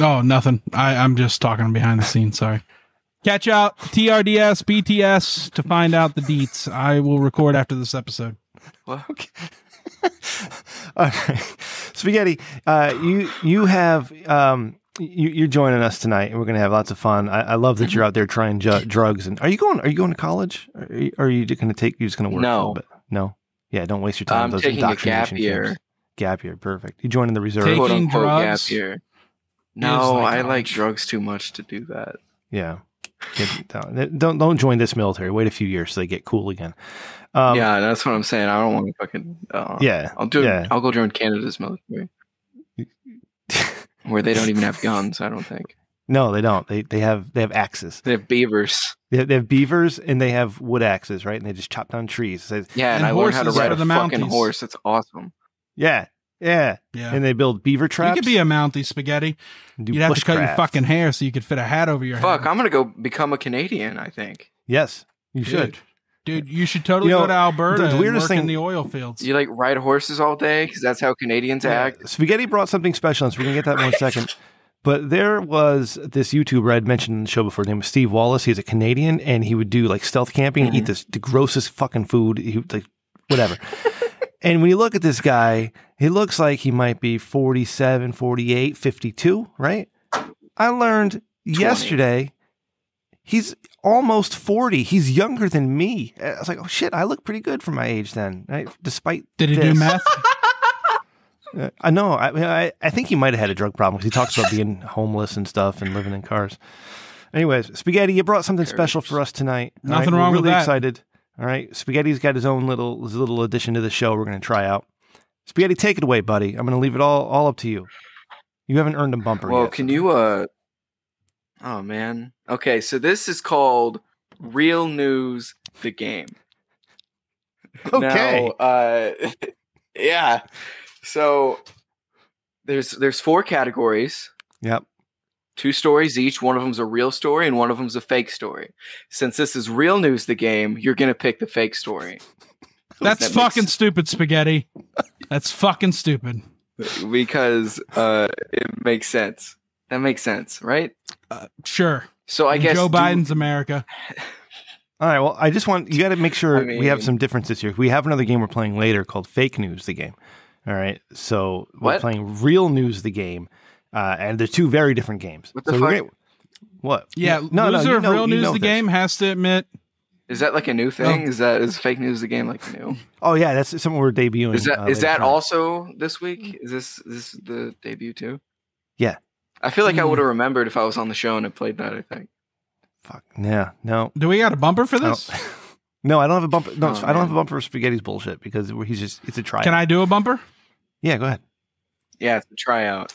Oh, nothing. I'm just talking behind the scenes. Sorry. Catch out TRDS, BTS to find out the deets. I will record after this episode. Well, Okay. All right. Spaghetti, you have you're joining us tonight, and we're going to have lots of fun. I love that you're out there trying drugs. And are you going to college? Or are you just going to work? No. A little bit? No. Yeah. Don't waste your time. I'm with those taking a gap indoctrination year. camps. Gap year. Perfect. You joining the reserve? Taking quote unquote drugs gap year. No, like I like college. drugs too much to do that. Yeah. Don't join this military. Wait a few years so they get cool again. Yeah, that's what I'm saying. I don't want to fucking. Yeah. I'll do. Yeah. I'll go join Canada's military, where they don't even have guns. I don't think. No, they don't. They have axes. They have beavers. They have beavers and they have wood axes, right? And they just chop down trees. Yeah, And and I learned how to horses ride for a the fucking Mounties. horse. That's awesome. Yeah. Yeah. And they build beaver You traps. could be a Mountie, Spaghetti. do You'd have to cut your bushcraft. fucking hair so you could fit a hat over your Fuck, head. I'm gonna go become a Canadian. I think. Yes, you should. Dude, you should totally You know, go to Alberta the and weirdest work thing- in the oil fields. You like ride horses all day because that's how Canadians act. Spaghetti brought something special, and so we're going to get that in 1 second. But there was this YouTuber I'd mentioned in the show before. His name was Steve Wallace. He's a Canadian, and he would do like stealth camping and eat the grossest fucking food. He would, like whatever. And when you look at this guy, he looks like he might be 47, 48, 52, right? I learned yesterday he's almost 40. He's younger than me. I was like, oh shit, I look pretty good for my age then, right? Despite Did he do this. meth? I know. I think he might have had a drug problem because he talks about being homeless and stuff and living in cars. Anyways, Spaghetti, you brought something special for us tonight. All Nothing right? wrong We're with really that. excited. All right, Spaghetti's got his own little addition to the show. We're going to try out. Spaghetti, take it away, buddy. I'm going to leave it all up to you. You haven't earned a bumper Well, yet. can you? Oh man. Okay, so this is called Real News: The Game. Okay. Now, yeah. So there's 4 categories. Yep. 2 stories each. One of them's a real story and one of them's a fake story. Since this is Real News: The Game, you're gonna pick the fake story. That's That fucking makes- stupid, Spaghetti. That's fucking stupid. because it makes sense. That makes sense, right? Sure. So I guess Joe Biden's America. All right. Well, I just want you got to make sure I we have mean- some differences here. We have another game we're playing later called Fake News, the game. All right. So we're What? playing Real News, the game, and they're 2 very different games. What the So we're fuck? gonna- what? Yeah, No, loser you of know- Real you News know the this. game has to admit Is that like a new thing? Is fake news the game like new? Oh yeah, that's something we're debuting. Is that also this week? Is this the debut too? Yeah. I feel like I would have remembered if I was on the show and had played that. I think. Fuck yeah, no. Do we got a bumper for this? No, I don't have a bumper. No, Oh, I don't have a bumper for Spaghetti's bullshit because it's a try. Can I do a bumper? Yeah, go ahead. Yeah, it's a tryout.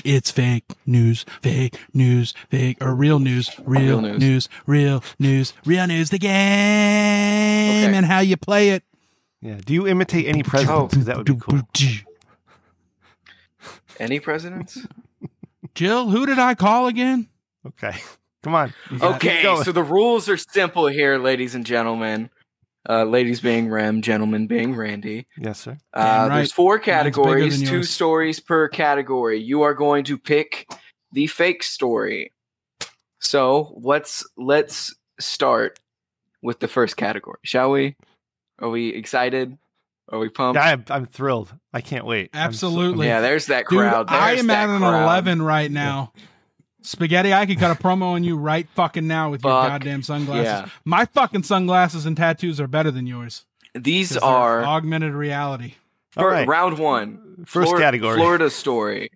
It's fake news, or real news, real news, the game, and how you play it. Yeah. Do you imitate any presidents? 'Cause that would be cool. Any presidents? Jill, who did I call again? Okay. Come on. Okay, so the rules are simple here, ladies and gentlemen. Ladies being Rem, gentlemen being Randy. Yes, sir. There's 4 categories, than 2 yours. stories per category. You are going to pick the fake story. So let's start with the first category, shall we? Are we excited? Are we pumped? I'm thrilled. I can't wait. Absolutely. Yeah, there's that Dude, crowd. I There's am that at an crowd. 11 right now. Spaghetti, I could cut a promo on you right fucking now with your Fuck, goddamn sunglasses. yeah. My fucking sunglasses and tattoos are better than yours. These 'Cause they're are augmented reality. All right. round 1. First category. Florida story.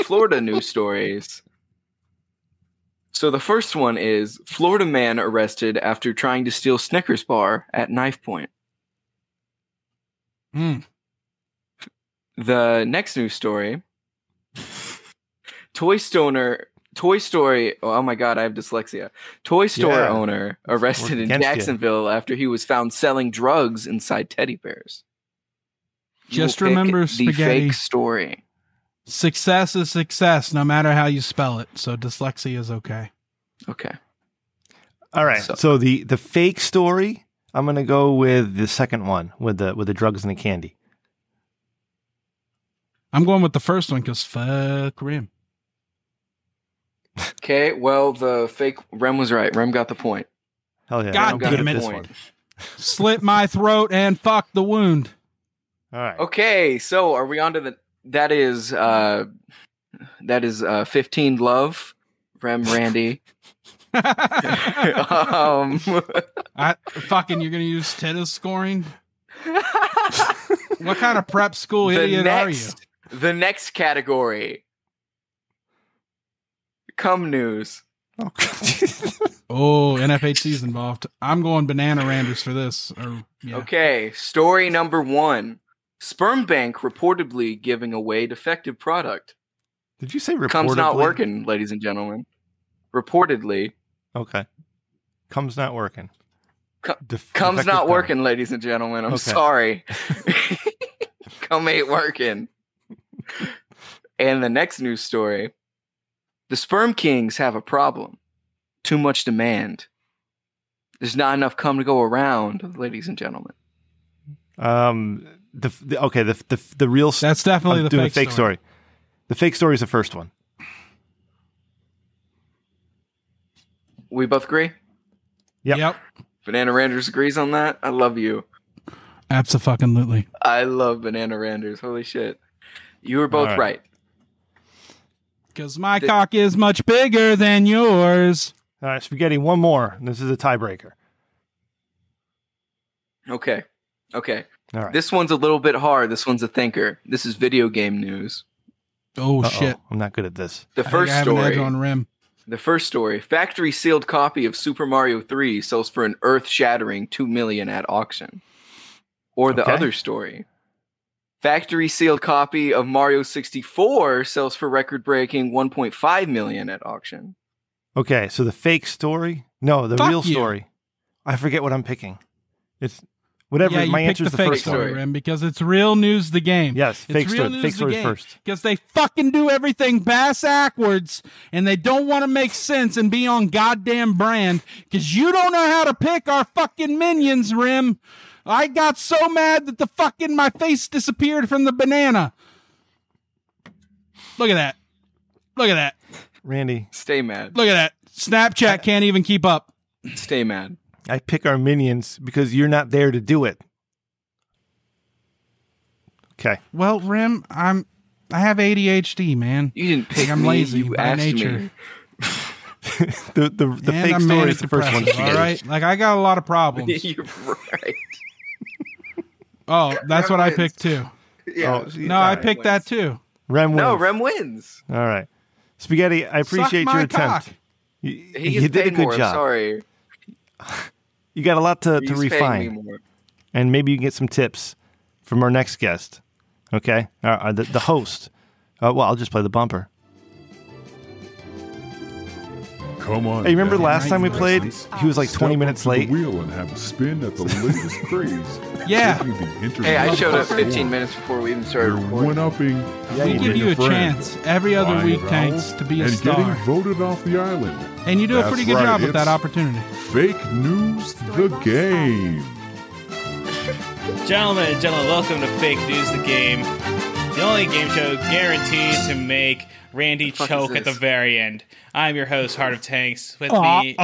Florida news stories. So the first one is Florida man arrested after trying to steal Snickers bar at knife point. Mm. The next news story. Toy Story. Oh my God, I have dyslexia. Toy store Yeah. owner arrested Working in against you. Jacksonville after he was found selling drugs inside teddy bears. You Just will pick remember, the Spaghetti. fake story. Success is success, no matter how you spell it. So dyslexia is okay. Okay. All right. So- So the fake story, I'm gonna go with the second one with the drugs and the candy. I'm going with the first one because fuck Rim. Okay, well, the fake Rem was right. Rem got the point. Hell yeah. God I'm good damn at it. this Point. one. Slit my throat and fuck the wound. All right. Okay, so are we on to the that is 15 love, Rem Randy. You're gonna use tennis scoring? What kind of prep school idiot are you? The next category. Come news. Oh, Oh, NFHC's involved. I'm going Banana Randers for this. Okay, story number 1. Sperm bank reportedly giving away defective product. Did you say reportedly? Comes not working, ladies and gentlemen. Reportedly. Okay. Comes not working. Comes Defective not power. working, ladies and gentlemen. I'm Okay. sorry. Come ain't working. And the next news story. The sperm kings have a problem. Too much demand. There's not enough cum to go around, ladies and gentlemen. The real. That's definitely I'm the doing fake a story. The fake story is the first one. We both agree? Yep. Banana Randers agrees on that? I love you. Absolutely. I love Banana Randers. Holy shit. You were both All right. right. Because my cock is much bigger than yours. All right, Spaghetti, one more. This is a tiebreaker. Okay. All right. This one's a little bit hard. This one's a thinker. This is video game news. Oh, Uh-oh, shit. I'm not good at this. The I think first I have an edge story. on Rim. The first story. Factory sealed copy of Super Mario 3 sells for an earth-shattering $2 million at auction. Or the Okay. other story. Factory sealed copy of Mario 64 sells for record-breaking $1.5 million at auction. Okay, so the fake story? No, the Fuck real you. story. I forget what I'm picking. It's whatever. Yeah, you my picked answer is the the fake first story, one. Rim, because it's real news the game. Yes, It's fake real story. news Fake the story game. first. Because they fucking do everything backwards and they don't want to make sense and be on goddamn brand because you don't know how to pick our fucking minions, Rim. I got so mad that my face disappeared from the banana. Look at that. Look at that. Randy, Stay mad. Look at that. Snapchat can't even keep up. Stay mad. I pick our minions because you're not there to do it. Okay. Well, Rim, I have ADHD, man. You didn't pick I'm me. lazy You by asked nature. me. the And fake I'm story manic is the first one. depressive, all right? Like, I got a lot of problems. You're right. Oh, that's what I picked too. Yeah. No, I picked that too. Rem wins. No, Rem wins. All right. Spaghetti, I appreciate Suck your my attempt. cock. He You gets did a paid good more. I'm job. sorry. You got a lot to He's paying me refine. more. And maybe you can get some tips from our next guest. Okay? The host. Well, I'll just play the bumper. Come on. Hey, remember down, last time we played? contestants. He was like 20 Step minutes up to late. the wheel and have a spin at the latest craze. Yeah. Taking the interview Hey, I showed up by 15 storm. minutes before we even started They're recording. one-upping, Yeah, We you give did. you a friend, chance every other buying week, vowels, Tanks, to be a and star. getting voted off the island. And you do a That's pretty good right, job with it's- that opportunity. Fake news, the game. Gentlemen, welcome to Fake News the Game, the only game show guaranteed to make Randy fuck choke is at the this? very end. I'm your host, Heart of Tanks. With me,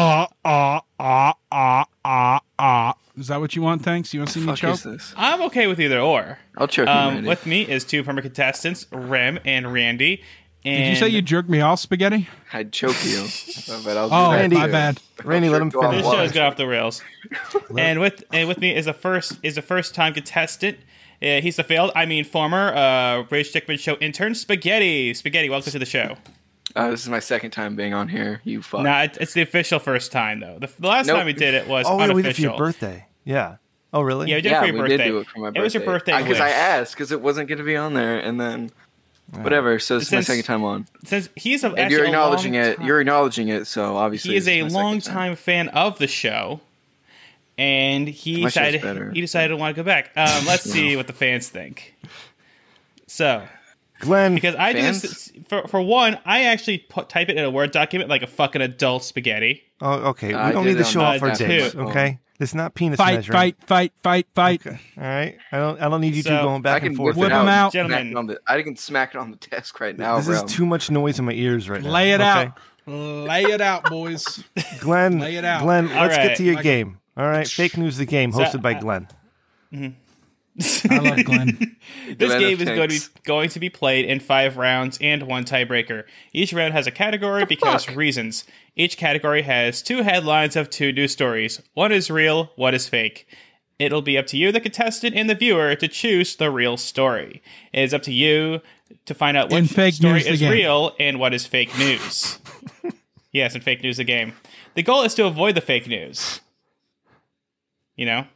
Is that what you want, Tanks? You want to see me Fuck choke? is this? I'm okay with either or. I'll choke you, Randy. With me is two former contestants, Rem and Randy. And Did you say you jerked me off, Spaghetti? I'd choke you. But I'll do Oh, that Randy. my too. bad. Randy, let him I'll jerk you finish. This off. show's got off the rails. and with me is a first time contestant. He's the former Rage Stickman Show intern, Spaghetti. Spaghetti, welcome to the show. This is my second time being on here. You fuck. Nah, it's the official first time though. The last Nope. time we did it was Oh, yeah, we did it for unofficial. your birthday. Yeah. Oh, really? Yeah, we did it Yeah, for we your birthday. did do it for my birthday. It was your birthday Because I wish. asked, because it wasn't going to be on there, and then whatever. So this is my Since- second time on. Since he's And actually you're a acknowledging long it. time- You're acknowledging it. So obviously, He is this a my second long time. time fan of the show, and he My show's better. decided to want to go back. Let's see what the fans think. So, Glenn, because I do Fans? this for one, I actually type it in a Word document like a fucking adult Spaghetti. oh, okay. I We don't did need to it on show my off our too. dicks, okay? It's not penis Fight, measuring. fight. Okay. All right. I don't need you two So, going I back can and forth. whip here. him out. Gentlemen. I can smack it on the desk right now, This bro. is too much noise in my ears right now. Lay it okay? out. Lay it out, boys. Get Lay it out. Glenn, All let's right. get to your Like- game. All right. Fake News the Game, hosted by I- Glenn. I love Glenn. This Glenn game of is going to be played in 5 rounds and 1 tiebreaker. Each round has a category because fuck? reasons. Each category has 2 headlines of 2 news stories. One is real, one is fake. It'll be up to you, the contestant, and the viewer to choose the real story. It is up to you to find out In which Fake story News the is Game. real and what is fake news. Yes, in Fake News the game. The goal is to avoid the fake news. You know?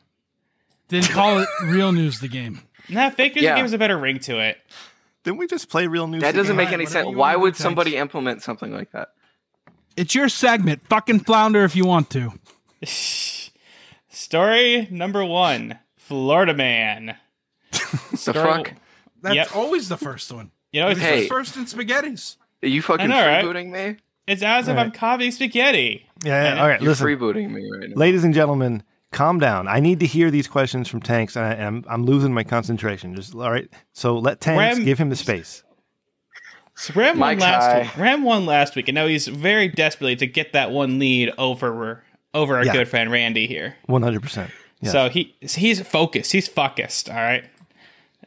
Then call it Real News the Game. Nah, Fake News the Yeah. game has a better ring to it. Didn't we just play Real News That the doesn't Game? make Alright, any whatever sense. you Why wanna do, would Tanks. somebody implement something like that? It's your segment. Fucking flounder if you want to. Story number 1. Florida man. The fuck? That's Yep. always the first one. You know, It's Hey. first in spaghettis. Are you fucking I know, right? freebooting me? it's as if I'm copying spaghetti. Yeah. All right. You're Listen, freebooting me right now. ladies and gentlemen, calm down. I need to hear these questions from Tanks, and I'm losing my concentration. Just all right. So let Tanks Rem- give him the space. So Ram won Mike last High. week. Ram won last week, and now he's very desperately to get that one lead over our Yeah. good friend Randy here. 100%. Yeah. So he's focused. He's focused. All right.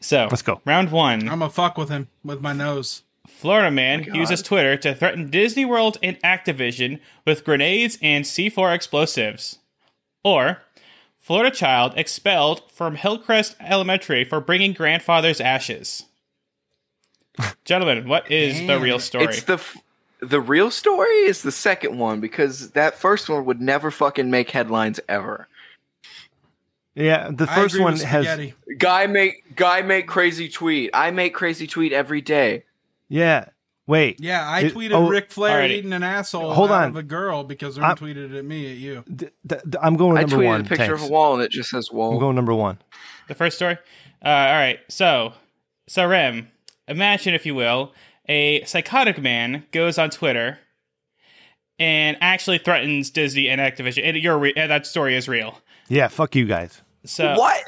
So Let's go. Round 1. I'm gonna fuck with him with my nose. Florida man God. uses Twitter to threaten Disney World and Activision with grenades and C4 explosives. Or Florida child expelled from Hillcrest Elementary for bringing grandfather's ashes. Gentlemen, what is the real story? It's the real story is the second one because that first one would never fucking make headlines ever. Yeah. The I first agree one with has. spaghetti. Guy make crazy tweet. I make crazy tweet every day. Yeah. Wait. Yeah, I It- tweeted oh, Ric Flair alrighty. eating an asshole Hold out on. of a girl because I'm- Ern tweeted it at me at you. I'm going I number tweeted one. a picture Tanks. of a wall and it just says wall. I'm going number 1. The first story? All right. So Rem, imagine, if you will, a psychotic man goes on Twitter and actually threatens Disney and Activision. And that story is real. Yeah. Fuck you guys. So What?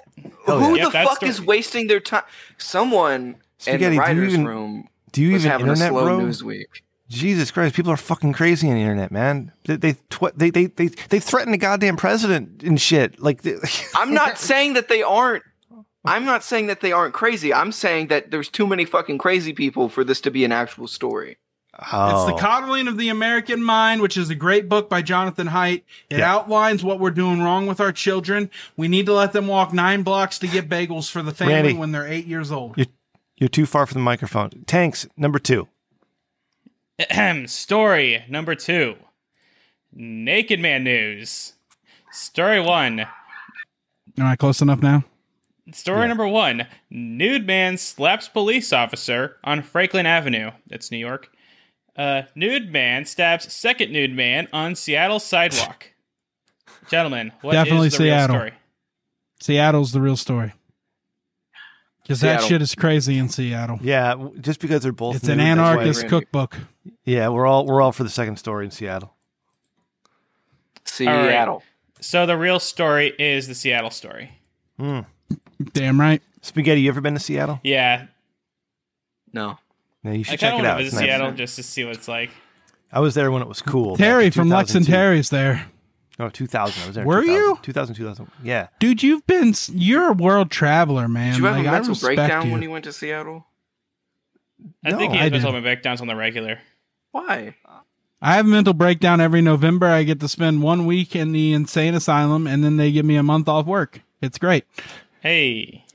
Hell Who yeah. the Yep, fuck that's is the- wasting their time? Someone Spaghetti, in do the you writers' even- room Do you was even having internet, a slow bro? news week. Jesus Christ, people are fucking crazy on the internet, man. They threaten the goddamn president and shit. Like, I'm not saying that they aren't. I'm not saying that they aren't crazy. I'm saying that there's too many fucking crazy people for this to be an actual story. It's The Coddling of the American Mind, which is a great book by Jonathan Haidt. It outlines what we're doing wrong with our children. We need to let them walk 9 blocks to get bagels for the family Randy, when they're 8 years old. You're too far from the microphone. Tanks, number 2. Story number 2. Naked Man News. Story 1. Am I close enough now? Story number 1. Nude man slaps police officer on Franklin Avenue. That's New York. Nude man stabs second nude man on Seattle sidewalk. Gentlemen, what Definitely is the Seattle. real story? Seattle's the real story. Because that shit is crazy in Seattle. Yeah, just because they're both It's nude, an that's why- anarchist cookbook. Yeah, we're all for the second story in Seattle. Seattle. Right. So the real story is the Seattle story. Damn right. Spaghetti, you ever been to Seattle? Yeah, No. No, you I should kind check of it want out. to It's visit nice. Seattle just to see what it's like. I was there when it was cool. Terry back in from Lex and 2002. Terry's there. No, 2000. I was there. in Were 2000. you? 2000. Yeah. Dude, you're a world traveler, man. Did you have Like, a I mental respect breakdown you. when you went to Seattle? I No, think he I has didn't. mental breakdowns on the regular. Why? I have a mental breakdown every November. I get to spend 1 week in the insane asylum, and then they give me a month off work. It's great. Hey,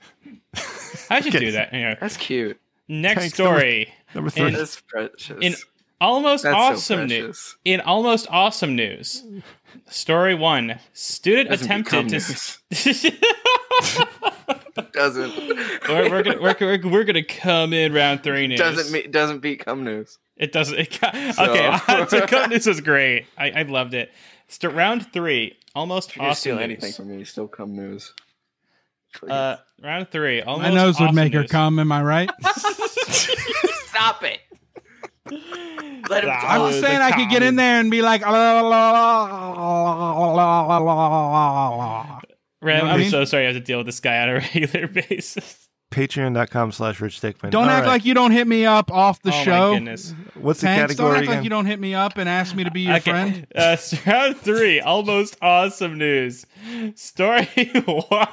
I should do that. Anyway, That's cute. next Thanks, story. Number 3. That's precious. In almost That's so awesome news. precious. In almost awesome news, story 1: student Doesn't attempted become to. news. Doesn't we're gonna come in round 3 news. doesn't become news. It doesn't. Okay, So- so come news was great. I loved it. Round 3, almost If you awesome steal news. anything from me, still come news. Please. Round 3, almost. My nose would awesome make her news. come. Am I right? Stop it. Let him I'm Oh, just the saying I could get in there and be like, Ram, what I I'm mean? so sorry I have to deal with this guy on a regular basis. Patreon.com/RichDickman. don't All act right. like you don't hit me up off the Oh show. my goodness. What's the Thanks. Don't category act again? like you don't hit me up and ask me to be your friend. Round 3, almost awesome news. Story 1.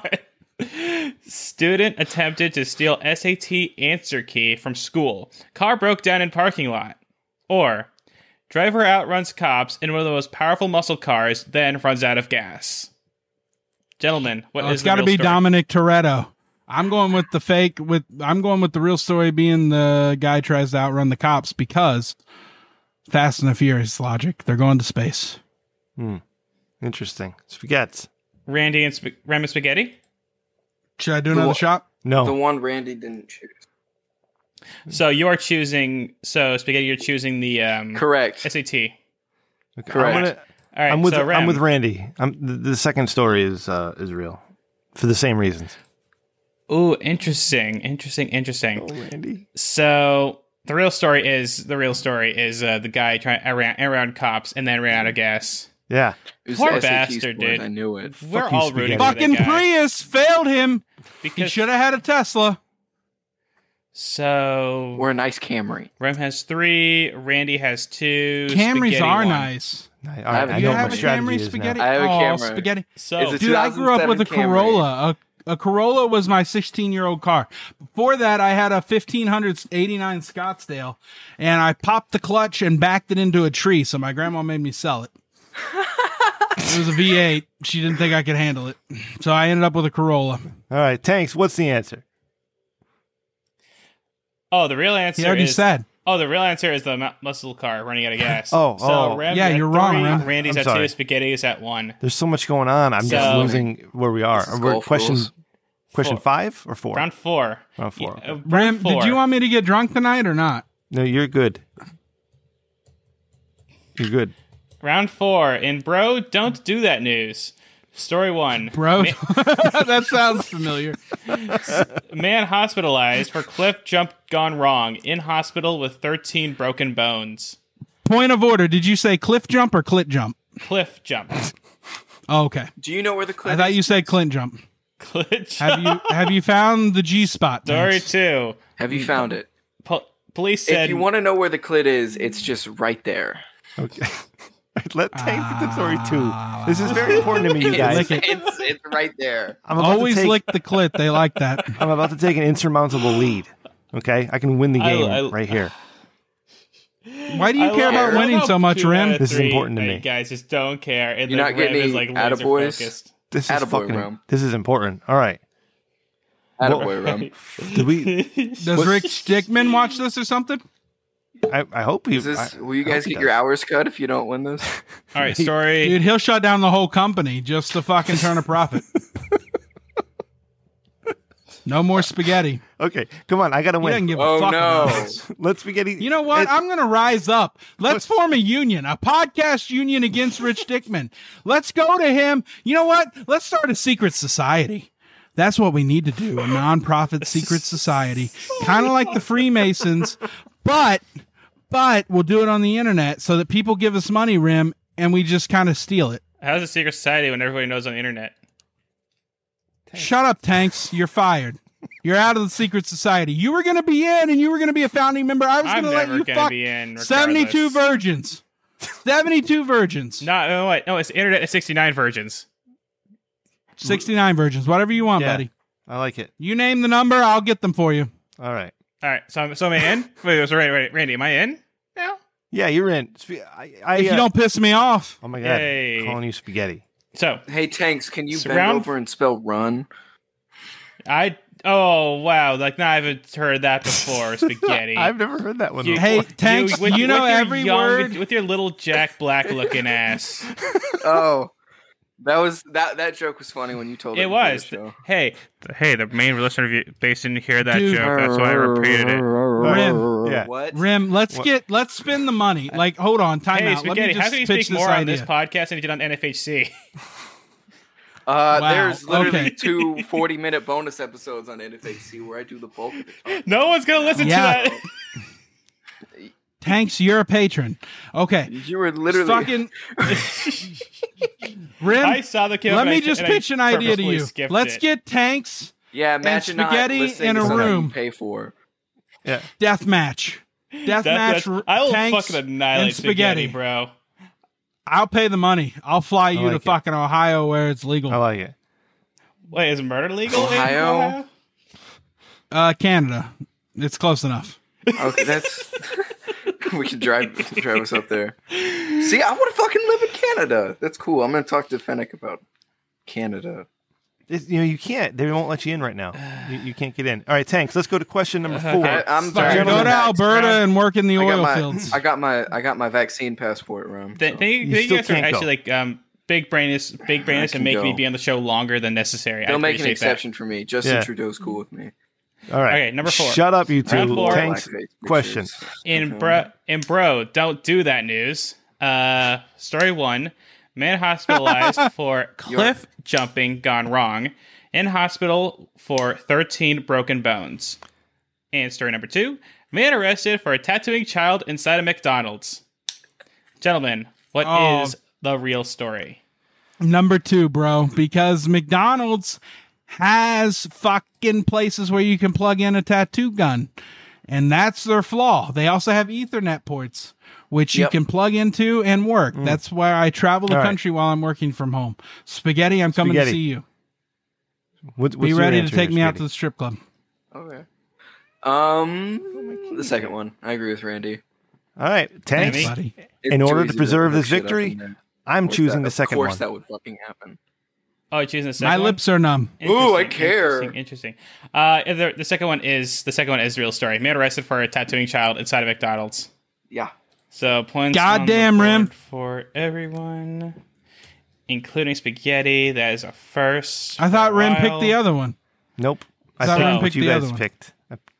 Student attempted to steal SAT answer key from school. Car broke down in parking lot. Or driver outruns cops in one of the most powerful muscle cars, then runs out of gas. Gentlemen, what is It's the got to real be story? Dominic Toretto. I'm going with the fake. I'm going with the real story being the guy tries to outrun the cops because Fast and the Furious logic. They're going to space. Interesting. Spaghettis. Randy and Ram and Spaghetti? Should I do another shot? No. The one Randy didn't choose. So you're choosing. So Spaghetti, you're choosing the Correct. SAT. Okay, Correct. All right. I'm with so Ram, I'm with Randy. The second story is real for the same reasons. Ooh, interesting. Randy. So the real story is the guy trying around cops and then ran out of gas. Yeah. It was Poor the SAT bastard, sport, dude. I knew it. We're you, all rooting Spaghetti. for that Fucking guy. Prius failed him. He Because should have had a Tesla. so Or a nice Camry. Rem has 3, Randy has 2. Camrys Spaghetti are 1. nice. All right, have a I You know what have my a strategy Camry, is Spaghetti? now. I have a Oh, Camry. Spaghetti. So Is it Dude, I grew up with a 2007 Camry. Corolla. A Corolla was my 16-year-old car. Before that, I had a 1589 Scottsdale, and I popped the clutch and backed it into a tree, so my grandma made me sell it. It was a V8. She didn't think I could handle it, so I ended up with a Corolla. All right, Tanks, what's the answer? Oh, the real answer He already is said. Oh, the real answer is the muscle car running out of gas. Oh. Rem Yeah, at you're wrong, 3, Rem. Randy's I'm at sorry. 2, Spaghetti is at 1. There's so much going on. I'm just So- losing where we are. This is We're golf question rules. 5 or 4? Round 4. Round 4. Yeah, round Ram, 4. did you want me to get drunk tonight or not? No, you're good. You're good. Round 4. In Bro, Don't Do That news. Story 1. Bro, that sounds familiar. Man hospitalized for cliff jump gone wrong. In hospital with 13 broken bones. Point of order. Did you say cliff jump or clit jump? Cliff jump. Oh, okay. Do you know where the clip I thought is? you said Clint jump. Cliff jump. Have you found the G spot? Story Thanks. 2. Have you found it? Police said... If you want to know where the clit is, it's just right there. Okay. Let Tanks get the story 2. This is very important to me, you guys. Lick it. It's right there. I'm about Always to take, lick the clit. They like that. I'm about to take an insurmountable lead. Okay? I can win the game right here. Why do you care about winning so much, Rim? This is important to me. Guys just don't care. And You're not getting Rim is like laser attaboys? focused. This is Attaboy, fucking. Rum. This is important. All right. Attaboy, Rum. Did we? Does Rick Stickman watch this or something? I hope he. Will you guys he get your does. hours cut if you don't win this? All right, story. Dude, he'll shut down the whole company just to fucking turn a profit. No more spaghetti. Okay, come on. I gotta He win. doesn't give Oh, a fuck no. about us. Let's spaghetti. You know what? I'm going to rise up. Let's form a union, a podcast union against Rich Dickman. Let's go to him. You know what? Let's start a secret society. That's what we need to do, a nonprofit secret society, kind of like the Freemasons, but we'll do it on the internet so that people give us money, Rim, and we just kind of steal it. How's a secret society when everybody knows on the internet? Shut up, Tanks. You're fired. You're out of the secret society. You were going to be in, and you were going to be a founding member. I was going I'm to let never you gonna fuck be in. Regardless. 72 virgins. 72 virgins. No, wait. No, it's the internet. It's 69 virgins. 69 virgins. Whatever you want, Yeah. buddy. I like it. You name the number, I'll get them for you. All right. All right. So am I in? Wait. So Randy, am I in? Yeah. Yeah, you're in. If you don't piss me off. Oh my god. Yay. Calling you spaghetti. So Hey, Tanks, can you bend Surround- over and spell run? Oh wow! Like, no, I haven't heard that before. Spaghetti. I've never heard that one. You- before. Hey, Tanks, with- you know with your every young- word. with your little Jack Black looking ass. Oh, that joke was funny when you told It before the was. show. Hey, the main listener base didn't hear that Dude. joke. That's why I repeated it. Rim. Yeah. What? Rim, let's spend the money. Like, hold on, time Hey, out. Let me Spaghetti, just how can you pitch speak more on idea. this podcast than you did on NFHC? There's literally okay. two 40-minute bonus episodes on NFHC where I do the bulk of the talking. No one's gonna listen Yeah. to that. Tanks, you're a patron. Okay. You were literally Fucking Rim, I saw the let me just pitch an idea to you. Let's get Tanks imagine not spaghetti listening in to a something room. you pay for. Yeah. death match. I will Tanks fucking annihilate and spaghetti, bro. I'll pay the money. I'll fly you like to it. fucking Ohio where it's legal. I like it. Wait, is murder legal in Ohio? Canada. It's close enough. Okay, that's we can drive us up there. See, I want to fucking live in Canada. That's cool. I'm gonna talk to Fennec about Canada. You can't. They won't let you in right now. You can't get in. All right, Tanks. Let's go to question number 4. Okay. I'm Sorry, sorry. go to Alberta and work in the oil fields. I got my vaccine passport, Rum. Then You you still guys are can't go. actually like big brainous can and make me go. be on the show longer than necessary. They'll I make an appreciate exception for me. Justin Yeah. Trudeau's cool with me. All right. Okay, number 4. Shut up, you two. Round 4. Tanks. Blackface Question. pictures. In bro, don't do that news. Story 1: man hospitalized for cliff jumping gone wrong. In hospital for 13 broken bones. And story number 2: man arrested for tattooing child inside a McDonald's. Gentlemen, what is the real story? Number 2, bro, because McDonald's has fucking places where you can plug in a tattoo gun. And that's their flaw. They also have Ethernet ports, which you can plug into and work. That's why I travel the All right. country while I'm working from home. Spaghetti, I'm coming Spaghetti. to see you. What's Be your ready to answer take here, me out to Spaghetti? the strip club. Okay. The second one. I agree with Randy. All right, Tanks. Amy? Buddy. In It's order too to easy preserve look this shit up victory, in there. I'm choosing the Of second course one. that would fucking happen. Oh, you're choosing the second My one? lips are numb. Ooh, I Interesting, care. Interesting. The second one is the real story. Man arrested for tattooing child inside a McDonald's. Yeah. So points. Goddamn, on the Rim. board for everyone, including spaghetti. That is a first. I thought for a Rim while. picked the other one. Nope. I Thought picked Rim what picked you the guys other one. picked.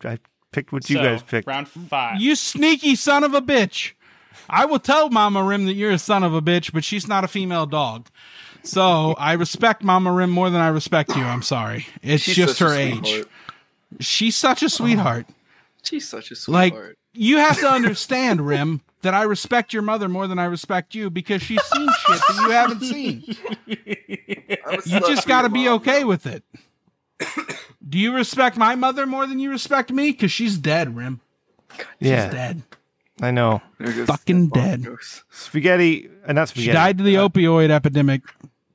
I picked what you So, guys picked. Round 5. You sneaky son of a bitch. I will tell Mama Rim that you're a son of a bitch, but she's not a female dog. So I respect Mama Rim more than I respect you. I'm sorry. It's She's just such her a age. sweetheart. She's such a sweetheart. She's such a Like, sweetheart. you have to understand, Rim, that I respect your mother more than I respect you because she's seen shit that you haven't seen. You just got to be okay with it. Do you respect my mother more than you respect me? Because she's dead, Rim. She's Yeah, dead. I know. Fucking dead. Spaghetti, not spaghetti. She died to the opioid epidemic.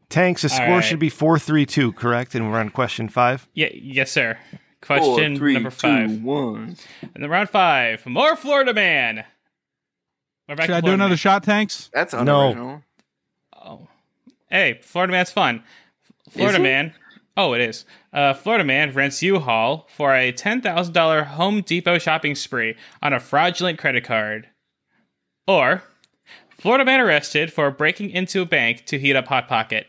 Tanks, the All score right. should be 4-3-2, correct? And we're on question 5. Yes, sir. Question 4, 3, number 5. 2, 1. In the round 5, more Florida man We're back Should to I do Florida another Man. shot, Tanks? That's No. unoriginal. Oh. Hey, Florida Man's fun. Florida it? Man. Oh, it is. Florida Man rents U-Haul for a $10,000 Home Depot shopping spree on a fraudulent credit card. Or, Florida Man arrested for breaking into a bank to heat up Hot Pocket.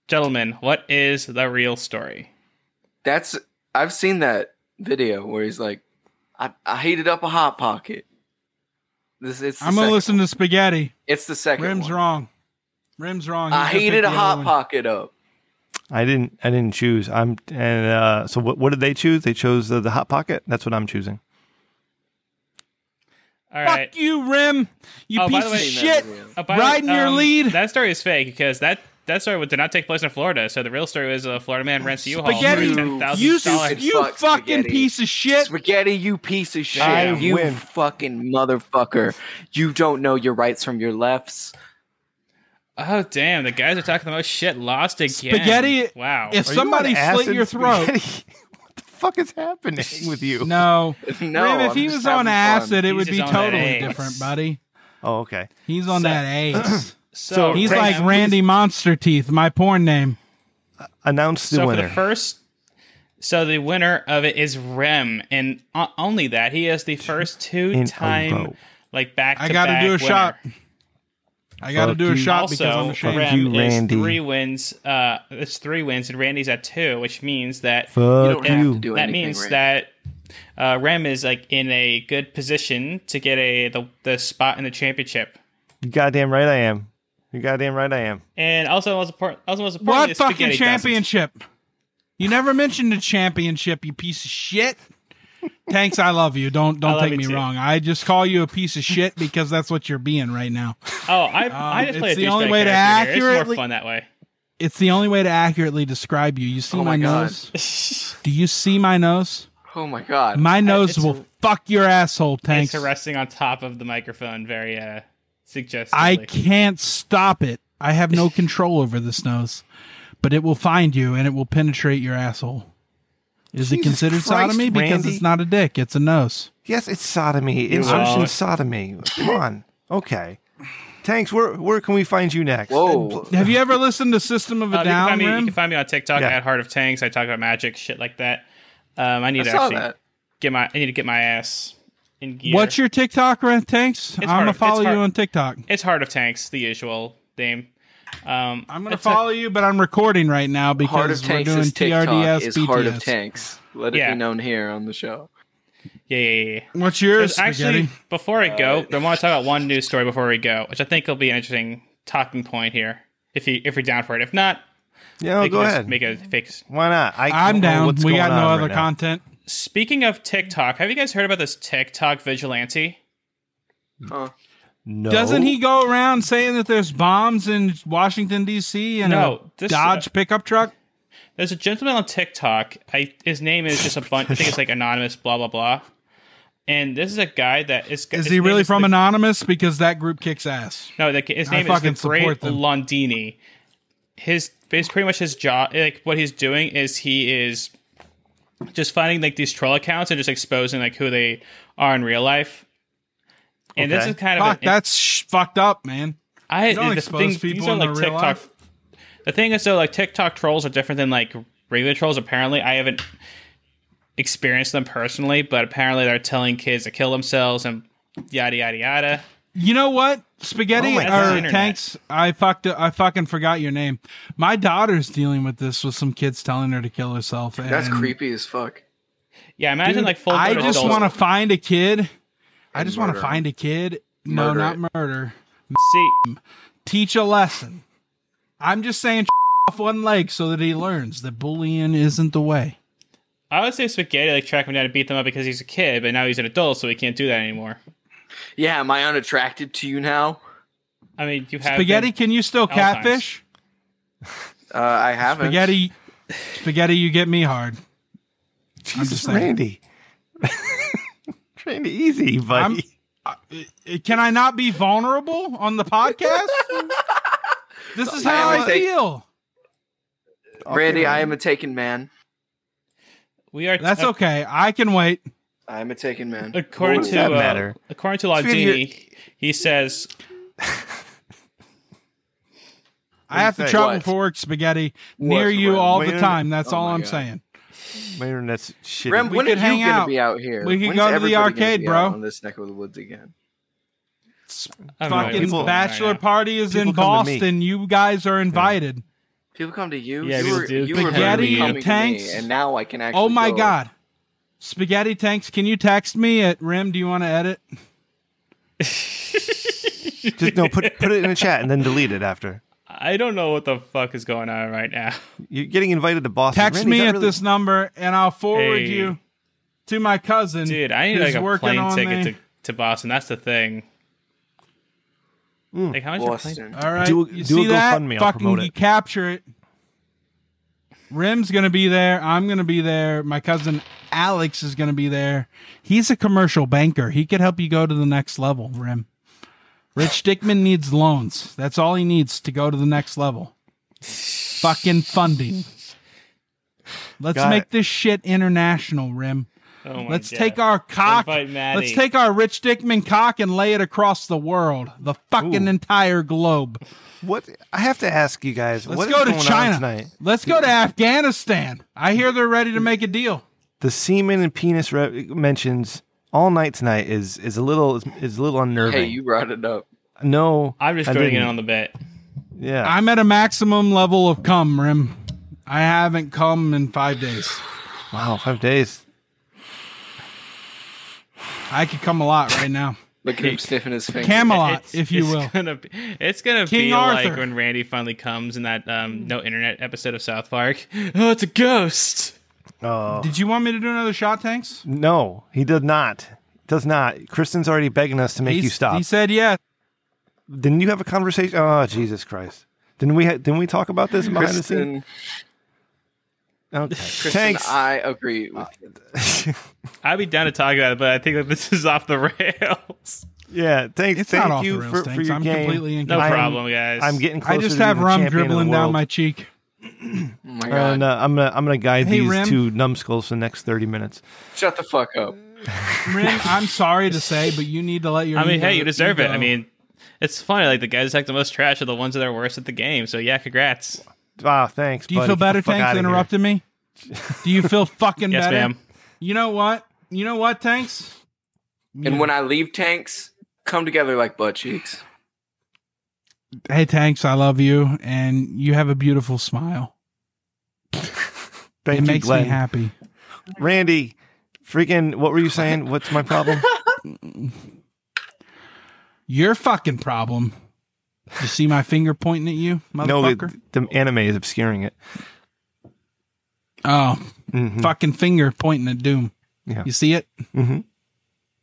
Gentlemen, what is the real story? I've seen that video where he's like, I heated up a Hot Pocket. I'm gonna listen to Spaghetti. It's the second Rim's one. wrong. Rim's wrong. I He's gonna heated pick a the Hot other one. Pocket up. I didn't choose. So what did they choose? They chose the Hot Pocket. That's what I'm choosing. All right. Fuck you, Rim. You Oh, by piece the of way- shit. By the way, Riding your lead. That story is fake because that story did not take place in Florida. So the real story was a Florida man rents a U-Haul Spaghetti, for you $10,000. fuck, fucking Spaghetti. piece of shit. Spaghetti, you piece of shit. I You win. fucking motherfucker. You don't know your rights from your lefts. Oh damn! The guys are talking the most shit. Lost again. Spaghetti, Wow. if Are you somebody on slit acid, your throat. Spaghetti? What the fuck is happening with you? No. No, Rim, if I'm he just was on having acid, fun. it He's would be just on that totally ace. different, buddy. Oh, okay. He's on So- that ace. So He's Tanks, like please. Randy Monster Teeth, my porn name. Announce the so winner. for the first, so the winner of it is Rem, and only that he is the first In a two-time row. like back. I got to do a shot. I got to Fuck do a you. shot because I'm Also, ashamed. Fuck Rem you, is Randy. 3 wins. It's 3 wins, and Randy's at 2, which means that Fuck don't have you. to do that anything, means Randy. that Rem is like in a good position to get the spot in the championship. You goddamn right I am. You goddamn right I am. And also most importantly, What is fucking Spaghetti championship? You never mentioned the championship, you piece of shit. Tanks, I love you. Don't love take you me too. wrong. I just call you a piece of shit because that's what you're being right now. doesn't. Oh, I just play a it's the only douchebag way to character here. It's more accurately- fun that way. It's the only way to accurately describe you. You see Oh my my God. nose? Do you see my nose? Oh my god. My nose it's- will fuck your asshole, Tanks. It's resting on top of the microphone, very suggestively. I can't stop it. I have no control over this nose, but it will find you and it will penetrate your asshole. Is it Jesus considered Christ, sodomy? Because Randy. it's not a dick; it's a nose. Yes, it's sodomy. Insertion sodomy. Come on. Okay. Tanks, where can we find you next? Whoa. Have you ever listened to System of a you can Down, find me. You Rim? can find me on TikTok Yeah. at Heart of Tanks. I talk about magic, shit like that. I need I to saw actually that. I need to get my ass in gear. What's your TikTok, Tanks? I'm gonna follow you on TikTok. It's Heart of Tanks, the usual name. I'm gonna it's follow you, but I'm recording right now Heart because of we're Tanks' doing TikTok TRDS is Heart of BTS. Tanks. Let it Yeah. be known here on the show. Yeah. What's yours, There's Spaghetti? actually, before I go, I want to talk about one news story before we go, which I think will be an interesting talking point here. If you're down for it, if not, Yeah, we go can just ahead. make a fake. Why not? I'm don't know down. what's We going got no on other right now. content. Speaking of TikTok, have you guys heard about this TikTok vigilante? Huh. No. Doesn't he go around saying that there's bombs in Washington D.C. and No, a this- Dodge pickup truck? There's a gentleman on TikTok. His name is just a bunch. I think it's like anonymous. Blah blah blah. And this is a guy that is. Is his he name really is from the- Anonymous? Because that group kicks ass. No, his I name is the fucking Great support them. Londini. It's pretty much his job. Like what he's doing is he is just finding like these troll accounts and just exposing like who they are in real life. And this Okay. is kind Fuck, of that's fucked up, man. I don't the expose thing, people these are in like their real TikTok. life. The thing is though, like TikTok trolls are different than like regular trolls. Apparently, I haven't experienced them personally, but apparently they're telling kids to kill themselves and yada yada yada. You know what? Spaghetti Oh my or God. Internet. Tanks? I fucking forgot your name. My daughter's dealing with this with some kids telling her to kill herself. That's and, creepy as fuck. Yeah, imagine dude, like full. I just want to find a kid. I And just want to murder find a kid. No, Murder not it. murder. see. Teach a lesson. I'm just saying off one leg so that he learns that bullying isn't the way. I would say Spaghetti like track him down and beat them up because he's a kid, but now he's an adult, so he can't do that anymore. Yeah, am I unattracted to you now? I mean, you have Spaghetti, been- can you still times. catfish? I haven't. Spaghetti, you get me hard. Jesus, just saying. Randy. Randy, easy, buddy. Can I not be vulnerable on the podcast? This is how I feel. Randy, I am a taken man. We are. That's okay. I can wait. I'm a taken man. According does to that matter? according to Laudini, he says, I have to say? travel What? for work, Spaghetti, What, near you Rem? all Wait, the no, time. That's oh all my I'm God. saying. My internet's shitty. Rem, We when are could you hang gonna out. be out here? We could When's go to the everybody gonna arcade, be out bro. on this neck of the woods again. I have no idea Fucking what's going on right bachelor now. party is People in come to me. Boston. You guys are invited. People come to you. Yeah, you people were, do. you were Spaghetti literally coming tanks. to me, and now I can actually. Oh my go. God. Spaghetti Tanks, can you text me at Rim? Do you want to edit? Just no, put it in a chat and then delete it after. I don't know what the fuck is going on right now. You're getting invited to Boston. Text Randy, me is that at really- this number and I'll forward Hey. you to my cousin. Dude, I need who's like a working plane on ticket the- to Boston. That's the thing. Like how much are plane? Boston. All right. Do you a see that? GoFundMe, I'll Fucking promote it. you capture it. Rim's going to be there. I'm going to be there. My cousin Alex is going to be there. He's a commercial banker. He could help you go to the next level, Rim. Rich Dickman needs loans. That's all he needs to go to the next level. Fucking funding. Let's Got make it. this shit international, Rim. Oh my Let's God. take our cock. Invite Maddie. Let's take our Rich Dickman cock and lay it across the world, the fucking Ooh. entire globe. What? I have to ask you guys. Let's what is go to going on China. tonight? Let's go to Afghanistan. I hear they're ready to make a deal. The semen and penis mentions all night tonight is a little unnerving. Hey, you brought it up. No, I'm just I joining in didn't. on the bet. Yeah, I'm at a maximum level of cum, Rim. I haven't come in 5 days. wow, 5 days. I could come a lot right now. Look at him sniffing his finger. Camelot, if you will. It's gonna King feel Arthur. like when Randy finally comes in that no internet episode of South Park. Oh, it's a ghost. Oh Did you want me to do another shot, Tanks? no, he did not. Does not. Kristen's already begging us to make you stop. He said yes. Didn't you have a conversation? Oh Jesus Christ! Didn't we talk about this behind the scenes? Kristen, Okay. Kristen, Thanks. I agree with you. I'd be down to talk about it, but I think that this is off the rails. Yeah, thank It's not thank off you the rails, for Tanks. your I'm game. completely No I'm- problem, guys. I'm getting closer. I just to have being the rim champion of the dribbling down world. my cheek. Oh my And god! I'm gonna guide Hey, these Rim. two numbskulls for the next 30 minutes. Shut the fuck up. Rim, I'm sorry to say, but you need to let your I mean, ego- hey, you deserve it. ego- I mean, it's funny. Like the guys that take the most trash are the ones that are worst at the game. So yeah, congrats. Ah, thanks. do you buddy. feel Get the better, fuck Tanks, outta here. interrupting me? Do you feel fucking Yes, better? ma'am. You know what? You know what, Tanks? And when I leave tanks, come together like butt cheeks. Hey, Tanks, I love you, and you have a beautiful smile. Thank It you, makes Glenn. me happy. Randy, freaking, what were you saying? What's my problem? Your fucking problem. You see my finger pointing at you, No, motherfucker? the anime is obscuring it. Oh, Mhm. fucking finger pointing at Doom. Yeah. You see it? Mhm.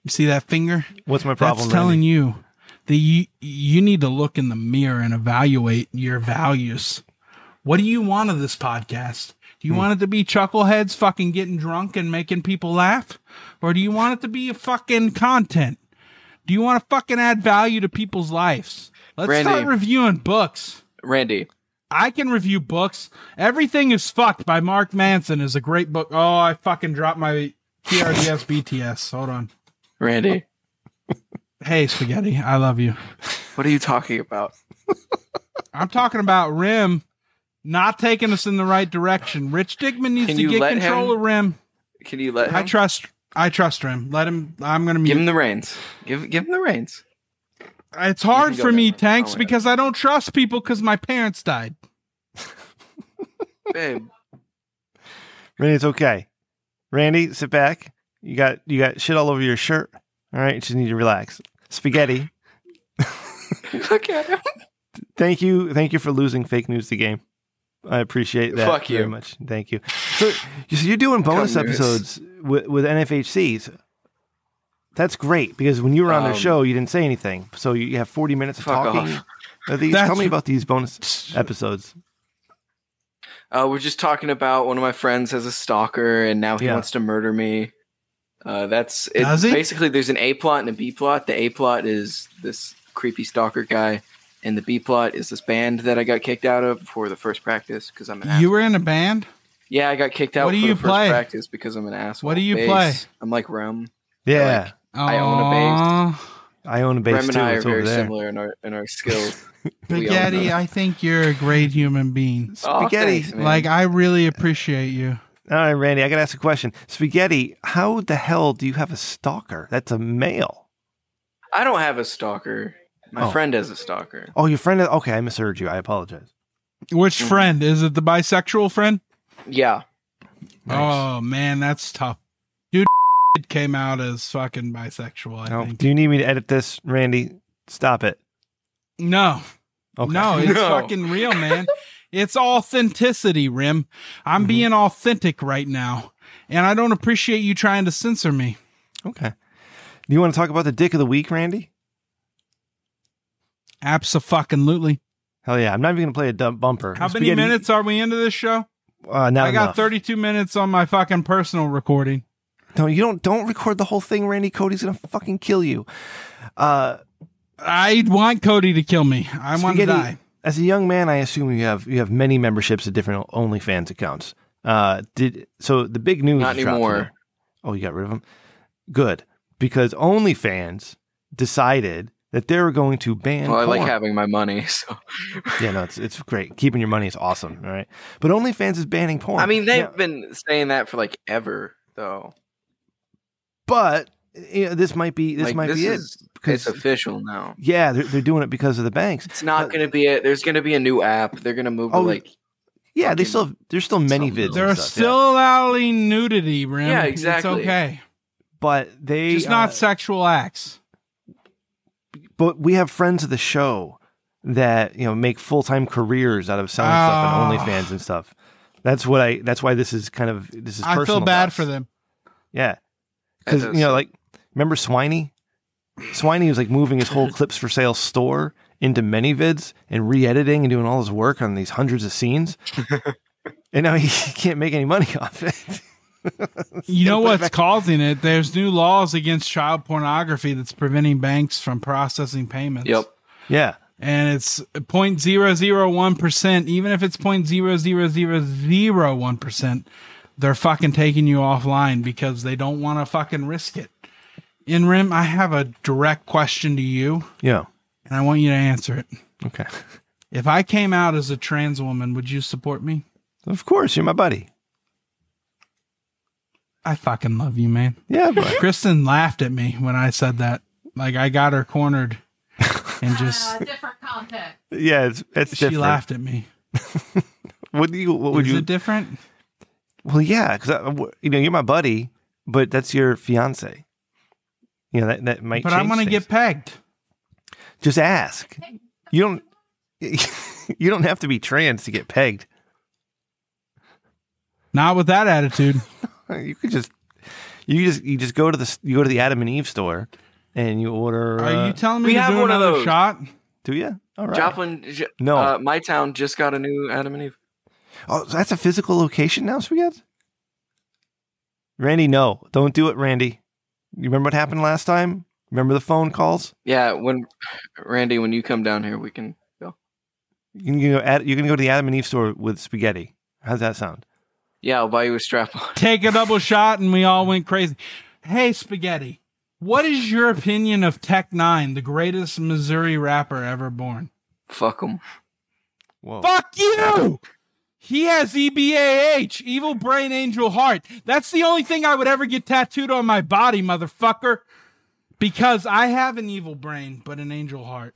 You see that finger? What's my problem? That's telling Randy? you that you need to look in the mirror and evaluate your values. What do you want of this podcast? Do you want it to be chuckleheads fucking getting drunk and making people laugh? Or do you want it to be a fucking content? Do you want to fucking add value to people's lives? Let's Randy. start reviewing books. Randy, I can review books. Everything is Fucked by Mark Manson is a great book. Oh, I fucking dropped my TRDS BTS. Hold on. Randy, Hey, Spaghetti, I love you. what are you talking about? I'm talking about Rim not taking us in the right direction. Rich Dickman needs Can to you get let control him? of Rim. Can you let him? I trust Rim. Let him. I'm gonna Give mute. him the reins. Give him the reins. It's hard You can for go me, now. Tanks, Oh, because I don't trust people because my parents died. Babe, Randy, it's okay. Randy, sit back. You got shit all over your shirt. All right, you just need to relax. Spaghetti, look at him. thank you for losing fake news the game. I appreciate that Fuck very you. much. Thank you. So you're doing bonus Come news. episodes with NFHCs. That's great because when you were on their show, you didn't say anything. So you have 40 minutes of Fuck talking. off. Tell me That's- about these bonus episodes. We're just talking about one of my friends has a stalker, and now he Yeah. wants to murder me. That's it. Does he? Basically, there's an A plot and a B plot. The A plot is this creepy stalker guy, and the B plot is this band that I got kicked out of before the first practice because I'm an You were in a band. Yeah, I got kicked out What do for you the first play? practice because I'm an asshole. What do you Bass. play? I'm like Rem. Yeah. I own a bass. I own a bass Rem and too. I are It's over very there. similar in our skills. Spaghetti, I think you're a great human being. Spaghetti. Thanks, man. Like, I really appreciate you. All right, Randy, I got to ask a question. Spaghetti, how the hell do you have a stalker? That's a male. I don't have a stalker. My friend has a stalker. Oh, your friend? Okay, I misheard you. I apologize. Which friend? Is it the bisexual friend? Yeah. Nice. Oh, man, that's tough. Dude came out as fucking bisexual, I think. Do you need me to edit this, Randy? Stop it. No. Okay. No, it's No. fucking real, man. It's authenticity, Rim. I'm being authentic right now, and I don't appreciate you trying to censor me. Okay. Do you want to talk about the dick of the week, Randy? Abso-fucking-lutely. Hell yeah. I'm not even going to play a dumb bumper. How many minutes are we into this show? Not I got enough. 32 minutes on my fucking personal recording. No, you don't record the whole thing, Randy. Cody's going to fucking kill you. I want Cody to kill me. I want to Spaghetti, die. As a young man, I assume you have many memberships of different OnlyFans accounts. So the big news Not dropped anymore. today. Oh, you got rid of them? Good. Because OnlyFans decided that they were going to ban Well, I porn. like having my money, so Yeah, no, it's great. Keeping your money is awesome, all right? But OnlyFans is banning porn. I mean, they've Yeah, been saying that for like ever, though. but this might be Like, it. it's official now. Yeah, they're doing it because of the banks. It's not going to be there's going to be a new app. They're going to move to like Yeah, there's still many something vids. They're and stuff, still allowing nudity, Rim. Yeah, exactly. It's okay. but they Just not sexual acts. But we have friends of the show that make full-time careers out of selling stuff on OnlyFans and stuff. That's why this is personal. I feel bad to us. for them. Yeah, because like remember Swiney? Swiney was like moving his whole Clips for Sale store into ManyVids and re-editing and doing all his work on these hundreds of scenes, and now he can't make any money off it. You know what's causing it? There's new laws against child pornography that's preventing banks from processing payments. Yep. Yeah. And it's 0.001%. Even if it's 0.00001%, they're fucking taking you offline because they don't want to fucking risk it. In Rim, I have a direct question to you. Yeah. And I want you to answer it. Okay. If I came out as a trans woman, would you support me? Of course, you're my buddy. I fucking love you, man. Yeah, but Kristen laughed at me when I said that. Like, I got her cornered and just... different context. yeah, it's She different. laughed at me. What would Is you? it different? Well, yeah, because you're my buddy, but that's your fiance. That might. But I change want to things. get pegged. Just ask. You don't. You don't have to be trans to get pegged. Not with that attitude. You could just. You just go to the Adam and Eve store, and you order. Are you telling me we to have do one of another those. shot? Do you? All right. Joplin, No. my town just got a new Adam and Eve. Oh, so that's a physical location now, Spaghetti? Randy, no. Don't do it, Randy. You remember what happened last time? Remember the phone calls? Yeah, when you come down here, we can go. You can go to the Adam and Eve store with Spaghetti. How's that sound? Yeah, I'll buy you a strap on. Take a double shot and we all went crazy. Hey, Spaghetti, what is your opinion of Tech Nine, the greatest Missouri rapper ever born? Fuck them. Whoa. Fuck you! He has EBAH, Evil Brain Angel Heart. That's the only thing I would ever get tattooed on my body, motherfucker. Because I have an evil brain, but an angel heart.